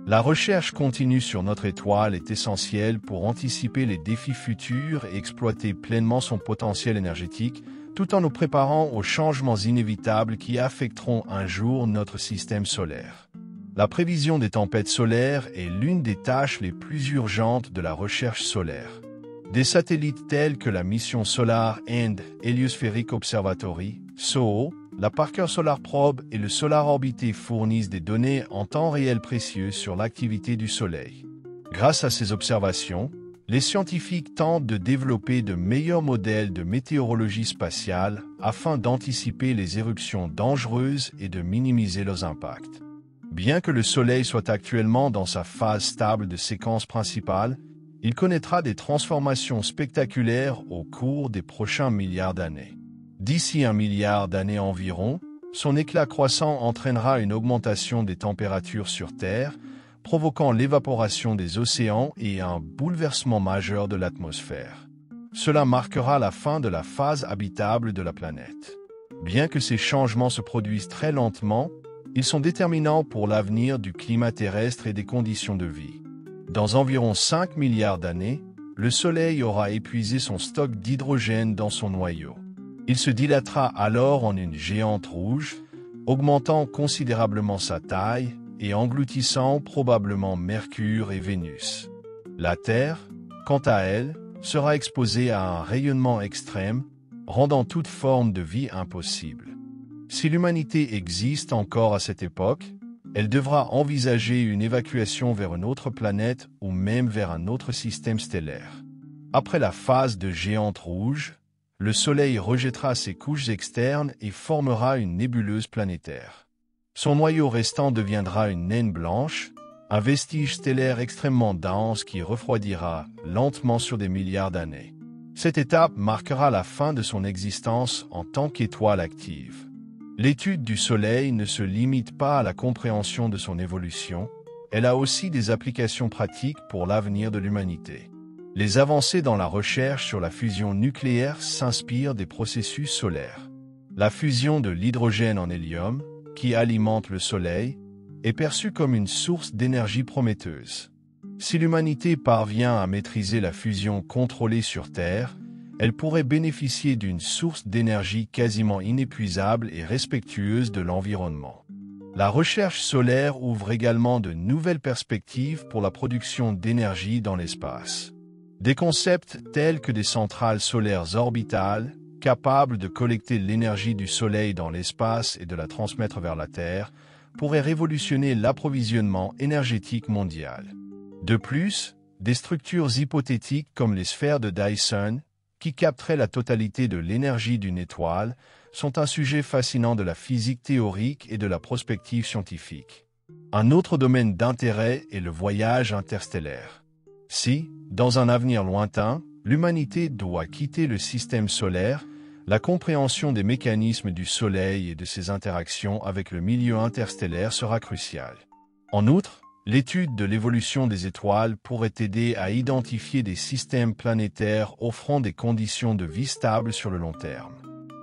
A: La recherche continue sur notre étoile est essentielle pour anticiper les défis futurs et exploiter pleinement son potentiel énergétique, tout en nous préparant aux changements inévitables qui affecteront un jour notre système solaire. La prévision des tempêtes solaires est l'une des tâches les plus urgentes de la recherche solaire. Des satellites tels que la mission Solar and Heliospheric Observatory, SOHO, la Parker Solar Probe et le Solar Orbiter fournissent des données en temps réel précieuses sur l'activité du Soleil. Grâce à ces observations, les scientifiques tentent de développer de meilleurs modèles de météorologie spatiale afin d'anticiper les éruptions dangereuses et de minimiser leurs impacts. Bien que le Soleil soit actuellement dans sa phase stable de séquence principale, il connaîtra des transformations spectaculaires au cours des prochains milliards d'années. D'ici 1 milliard d'années environ, son éclat croissant entraînera une augmentation des températures sur Terre, provoquant l'évaporation des océans et un bouleversement majeur de l'atmosphère. cela marquera la fin de la phase habitable de la planète. Bien que ces changements se produisent très lentement, ils sont déterminants pour l'avenir du climat terrestre et des conditions de vie. Dans environ 5 milliards d'années, le Soleil aura épuisé son stock d'hydrogène dans son noyau. Il se dilatera alors en une géante rouge, augmentant considérablement sa taille et engloutissant probablement Mercure et Vénus. La Terre, quant à elle, sera exposée à un rayonnement extrême, rendant toute forme de vie impossible. Si l'humanité existe encore à cette époque, elle devra envisager une évacuation vers une autre planète ou même vers un autre système stellaire. Après la phase de géante rouge, le Soleil rejettera ses couches externes et formera une nébuleuse planétaire. Son noyau restant deviendra une naine blanche, un vestige stellaire extrêmement dense qui refroidira lentement sur des milliards d'années. Cette étape marquera la fin de son existence en tant qu'étoile active. L'étude du Soleil ne se limite pas à la compréhension de son évolution, elle a aussi des applications pratiques pour l'avenir de l'humanité. Les avancées dans la recherche sur la fusion nucléaire s'inspirent des processus solaires. La fusion de l'hydrogène en hélium, qui alimente le Soleil, est perçue comme une source d'énergie prometteuse. Si l'humanité parvient à maîtriser la fusion contrôlée sur Terre, elle pourrait bénéficier d'une source d'énergie quasiment inépuisable et respectueuse de l'environnement. La recherche solaire ouvre également de nouvelles perspectives pour la production d'énergie dans l'espace. Des concepts tels que des centrales solaires orbitales, capables de collecter l'énergie du Soleil dans l'espace et de la transmettre vers la Terre, pourraient révolutionner l'approvisionnement énergétique mondial. De plus, des structures hypothétiques comme les sphères de Dyson, qui capteraient la totalité de l'énergie d'une étoile, sont un sujet fascinant de la physique théorique et de la prospective scientifique. Un autre domaine d'intérêt est le voyage interstellaire. Si, dans un avenir lointain, l'humanité doit quitter le système solaire, la compréhension des mécanismes du Soleil et de ses interactions avec le milieu interstellaire sera cruciale. En outre, l'étude de l'évolution des étoiles pourrait aider à identifier des systèmes planétaires offrant des conditions de vie stables sur le long terme.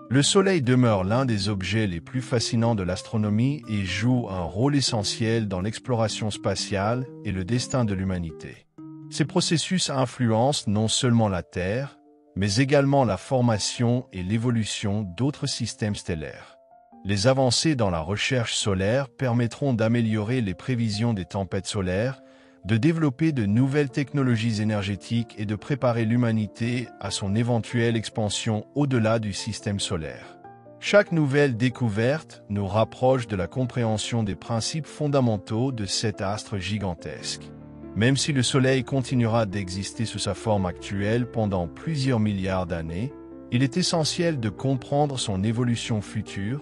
A: Le Soleil demeure l'un des objets les plus fascinants de l'astronomie et joue un rôle essentiel dans l'exploration spatiale et le destin de l'humanité. Ces processus influencent non seulement la Terre, mais également la formation et l'évolution d'autres systèmes stellaires. Les avancées dans la recherche solaire permettront d'améliorer les prévisions des tempêtes solaires, de développer de nouvelles technologies énergétiques et de préparer l'humanité à son éventuelle expansion au-delà du système solaire. Chaque nouvelle découverte nous rapproche de la compréhension des principes fondamentaux de cet astre gigantesque. Même si le Soleil continuera d'exister sous sa forme actuelle pendant plusieurs milliards d'années, il est essentiel de comprendre son évolution future,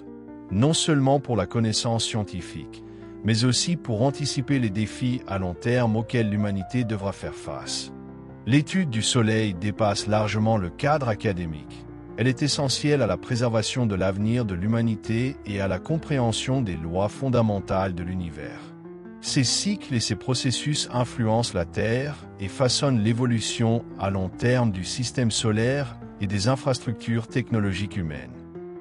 A: non seulement pour la connaissance scientifique, mais aussi pour anticiper les défis à long terme auxquels l'humanité devra faire face. L'étude du Soleil dépasse largement le cadre académique. Elle est essentielle à la préservation de l'avenir de l'humanité et à la compréhension des lois fondamentales de l'univers. Ces cycles et ces processus influencent la Terre et façonnent l'évolution à long terme du système solaire et des infrastructures technologiques humaines.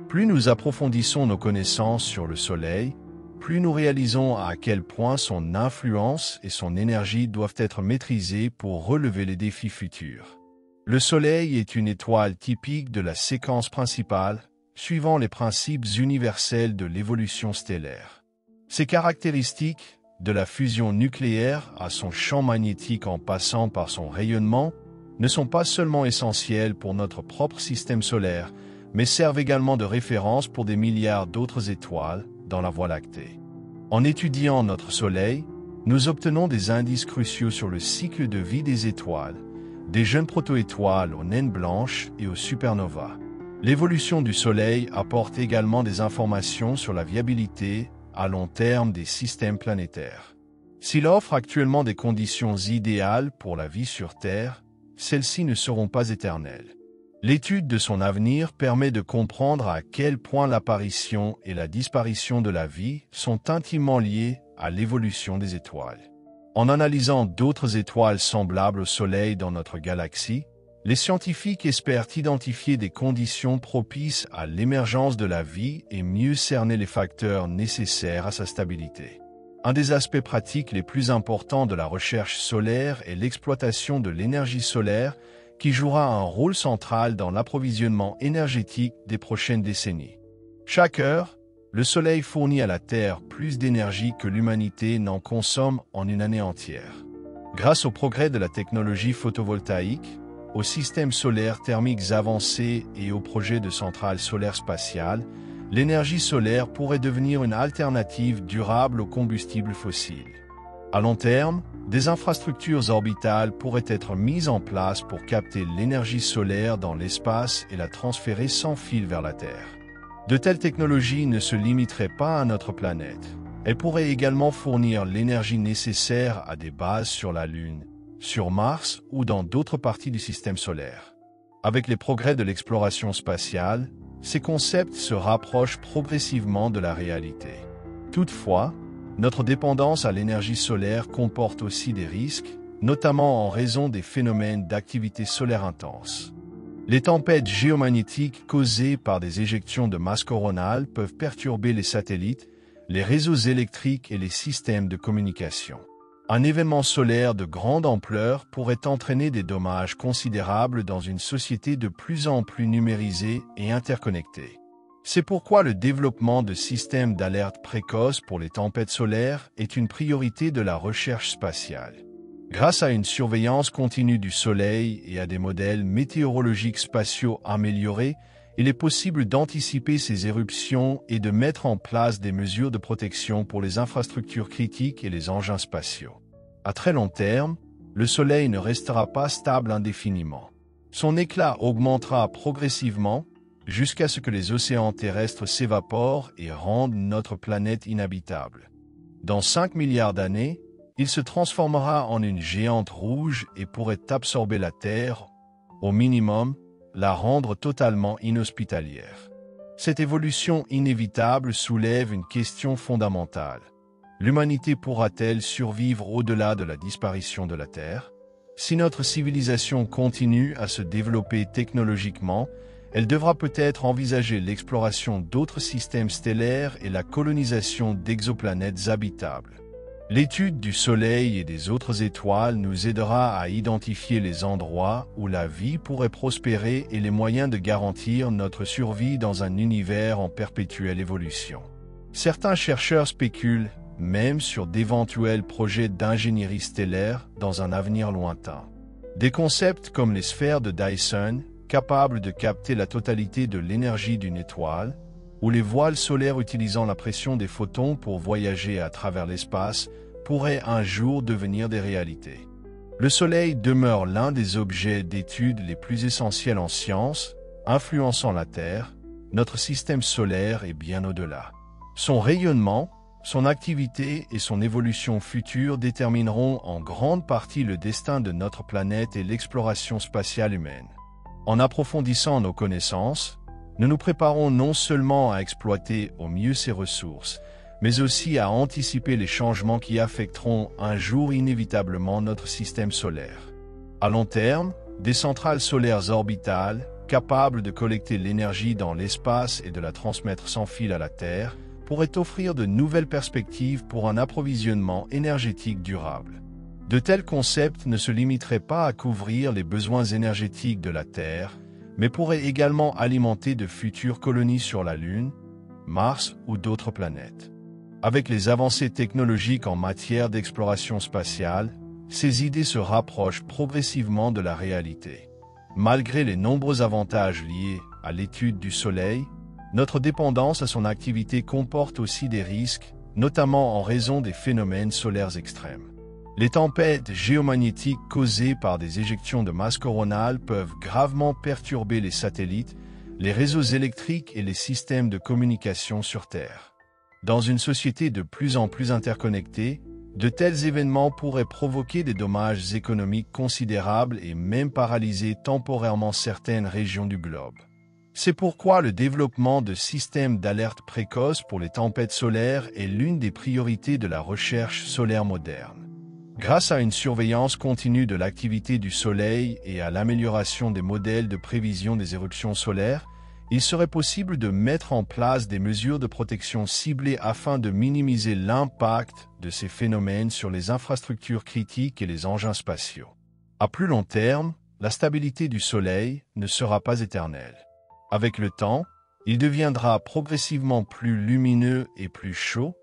A: Plus nous approfondissons nos connaissances sur le Soleil, plus nous réalisons à quel point son influence et son énergie doivent être maîtrisées pour relever les défis futurs. Le Soleil est une étoile typique de la séquence principale, suivant les principes universels de l'évolution stellaire. Ses caractéristiques, de la fusion nucléaire à son champ magnétique en passant par son rayonnement, ne sont pas seulement essentielles pour notre propre système solaire, mais servent également de référence pour des milliards d'autres étoiles dans la Voie lactée. En étudiant notre Soleil, nous obtenons des indices cruciaux sur le cycle de vie des étoiles, des jeunes protoétoiles aux naines blanches et aux supernovas. L'évolution du Soleil apporte également des informations sur la viabilité à long terme des systèmes planétaires. S'il offre actuellement des conditions idéales pour la vie sur Terre, celles-ci ne seront pas éternelles. L'étude de son avenir permet de comprendre à quel point l'apparition et la disparition de la vie sont intimement liées à l'évolution des étoiles. En analysant d'autres étoiles semblables au Soleil dans notre galaxie, Les scientifiques espèrent identifier des conditions propices à l'émergence de la vie et mieux cerner les facteurs nécessaires à sa stabilité. Un des aspects pratiques les plus importants de la recherche solaire est l'exploitation de l'énergie solaire qui jouera un rôle central dans l'approvisionnement énergétique des prochaines décennies. Chaque heure, le Soleil fournit à la Terre plus d'énergie que l'humanité n'en consomme en une année entière. Grâce au progrès de la technologie photovoltaïque, aux systèmes solaires thermiques avancés et aux projets de centrales solaires spatiales, l'énergie solaire pourrait devenir une alternative durable aux combustibles fossiles. À long terme, des infrastructures orbitales pourraient être mises en place pour capter l'énergie solaire dans l'espace et la transférer sans fil vers la Terre. De telles technologies ne se limiteraient pas à notre planète. Elles pourraient également fournir l'énergie nécessaire à des bases sur la Lune, sur Mars ou dans d'autres parties du système solaire. Avec les progrès de l'exploration spatiale, ces concepts se rapprochent progressivement de la réalité. Toutefois, notre dépendance à l'énergie solaire comporte aussi des risques, notamment en raison des phénomènes d'activité solaire intense. Les tempêtes géomagnétiques causées par des éjections de masse coronale peuvent perturber les satellites, les réseaux électriques et les systèmes de communication. Un événement solaire de grande ampleur pourrait entraîner des dommages considérables dans une société de plus en plus numérisée et interconnectée. C'est pourquoi le développement de systèmes d'alerte précoce pour les tempêtes solaires est une priorité de la recherche spatiale. Grâce à une surveillance continue du Soleil et à des modèles météorologiques spatiaux améliorés, il est possible d'anticiper ces éruptions et de mettre en place des mesures de protection pour les infrastructures critiques et les engins spatiaux. À très long terme, le Soleil ne restera pas stable indéfiniment. Son éclat augmentera progressivement jusqu'à ce que les océans terrestres s'évaporent et rendent notre planète inhabitable. Dans 5 milliards d'années, il se transformera en une géante rouge et pourrait absorber la Terre, au minimum, la rendre totalement inhospitalière. Cette évolution inévitable soulève une question fondamentale. L'humanité pourra-t-elle survivre au-delà de la disparition de la Terre? Si notre civilisation continue à se développer technologiquement, elle devra peut-être envisager l'exploration d'autres systèmes stellaires et la colonisation d'exoplanètes habitables. L'étude du Soleil et des autres étoiles nous aidera à identifier les endroits où la vie pourrait prospérer et les moyens de garantir notre survie dans un univers en perpétuelle évolution. Certains chercheurs spéculent même sur d'éventuels projets d'ingénierie stellaire dans un avenir lointain. Des concepts comme les sphères de Dyson, capables de capter la totalité de l'énergie d'une étoile, ou les voiles solaires utilisant la pression des photons pour voyager à travers l'espace, pourraient un jour devenir des réalités. Le Soleil demeure l'un des objets d'étude les plus essentiels en sciences, influençant la Terre, notre système solaire et bien au-delà. Son rayonnement, son activité et son évolution future détermineront en grande partie le destin de notre planète et l'exploration spatiale humaine. En approfondissant nos connaissances, nous nous préparons non seulement à exploiter au mieux ces ressources, mais aussi à anticiper les changements qui affecteront un jour inévitablement notre système solaire. À long terme, des centrales solaires orbitales, capables de collecter l'énergie dans l'espace et de la transmettre sans fil à la Terre, pourraient offrir de nouvelles perspectives pour un approvisionnement énergétique durable. De tels concepts ne se limiteraient pas à couvrir les besoins énergétiques de la Terre, mais pourraient également alimenter de futures colonies sur la Lune, Mars ou d'autres planètes. Avec les avancées technologiques en matière d'exploration spatiale, ces idées se rapprochent progressivement de la réalité. Malgré les nombreux avantages liés à l'étude du Soleil, notre dépendance à son activité comporte aussi des risques, notamment en raison des phénomènes solaires extrêmes. Les tempêtes géomagnétiques causées par des éjections de masse coronale peuvent gravement perturber les satellites, les réseaux électriques et les systèmes de communication sur Terre. Dans une société de plus en plus interconnectée, de tels événements pourraient provoquer des dommages économiques considérables et même paralyser temporairement certaines régions du globe. C'est pourquoi le développement de systèmes d'alerte précoce pour les tempêtes solaires est l'une des priorités de la recherche solaire moderne. Grâce à une surveillance continue de l'activité du Soleil et à l'amélioration des modèles de prévision des éruptions solaires, il serait possible de mettre en place des mesures de protection ciblées afin de minimiser l'impact de ces phénomènes sur les infrastructures critiques et les engins spatiaux. À plus long terme, la stabilité du Soleil ne sera pas éternelle. Avec le temps, il deviendra progressivement plus lumineux et plus chaud,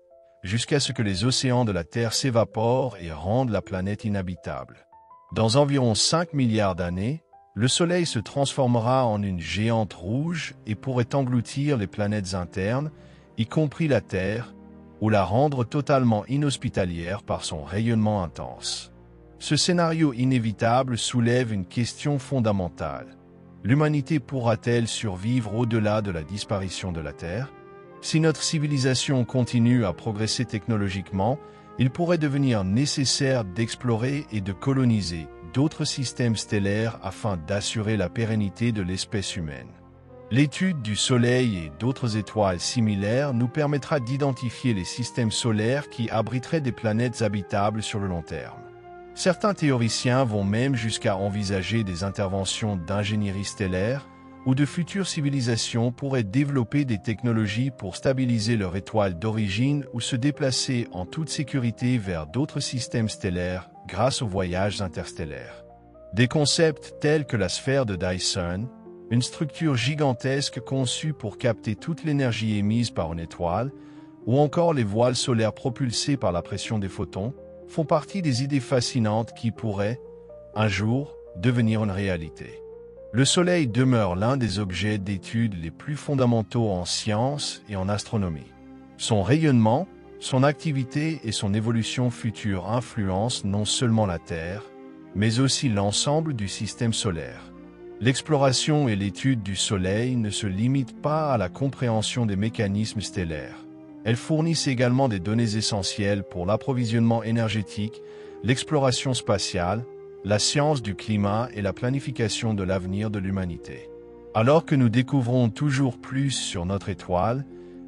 A: jusqu'à ce que les océans de la Terre s'évaporent et rendent la planète inhabitable. Dans environ 5 milliards d'années, le Soleil se transformera en une géante rouge et pourrait engloutir les planètes internes, y compris la Terre, ou la rendre totalement inhospitalière par son rayonnement intense. Ce scénario inévitable soulève une question fondamentale. L'humanité pourra-t-elle survivre au-delà de la disparition de la Terre? Si notre civilisation continue à progresser technologiquement, il pourrait devenir nécessaire d'explorer et de coloniser d'autres systèmes stellaires afin d'assurer la pérennité de l'espèce humaine. L'étude du Soleil et d'autres étoiles similaires nous permettra d'identifier les systèmes solaires qui abriteraient des planètes habitables sur le long terme. Certains théoriciens vont même jusqu'à envisager des interventions d'ingénierie stellaire où de futures civilisations pourraient développer des technologies pour stabiliser leur étoile d'origine ou se déplacer en toute sécurité vers d'autres systèmes stellaires grâce aux voyages interstellaires. Des concepts tels que la sphère de Dyson, une structure gigantesque conçue pour capter toute l'énergie émise par une étoile, ou encore les voiles solaires propulsés par la pression des photons, font partie des idées fascinantes qui pourraient, un jour, devenir une réalité. Le Soleil demeure l'un des objets d'étude les plus fondamentaux en sciences et en astronomie. Son rayonnement, son activité et son évolution future influencent non seulement la Terre, mais aussi l'ensemble du système solaire. L'exploration et l'étude du Soleil ne se limitent pas à la compréhension des mécanismes stellaires. Elles fournissent également des données essentielles pour l'approvisionnement énergétique, l'exploration spatiale, la science du climat et la planification de l'avenir de l'humanité. Alors que nous découvrons toujours plus sur notre étoile,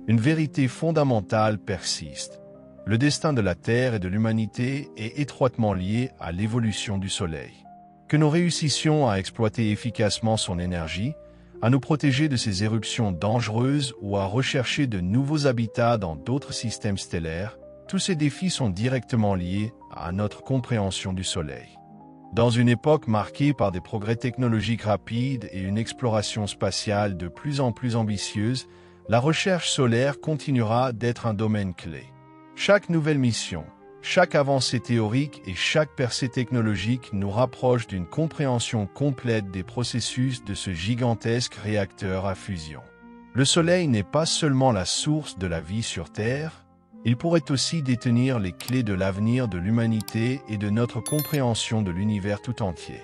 A: une vérité fondamentale persiste. Le destin de la Terre et de l'humanité est étroitement lié à l'évolution du Soleil. Que nous réussissions à exploiter efficacement son énergie, à nous protéger de ces éruptions dangereuses ou à rechercher de nouveaux habitats dans d'autres systèmes stellaires, tous ces défis sont directement liés à notre compréhension du Soleil. Dans une époque marquée par des progrès technologiques rapides et une exploration spatiale de plus en plus ambitieuse, la recherche solaire continuera d'être un domaine clé. Chaque nouvelle mission, chaque avancée théorique et chaque percée technologique nous rapproche d'une compréhension complète des processus de ce gigantesque réacteur à fusion. Le Soleil n'est pas seulement la source de la vie sur Terre, il pourrait aussi détenir les clés de l'avenir de l'humanité et de notre compréhension de l'univers tout entier.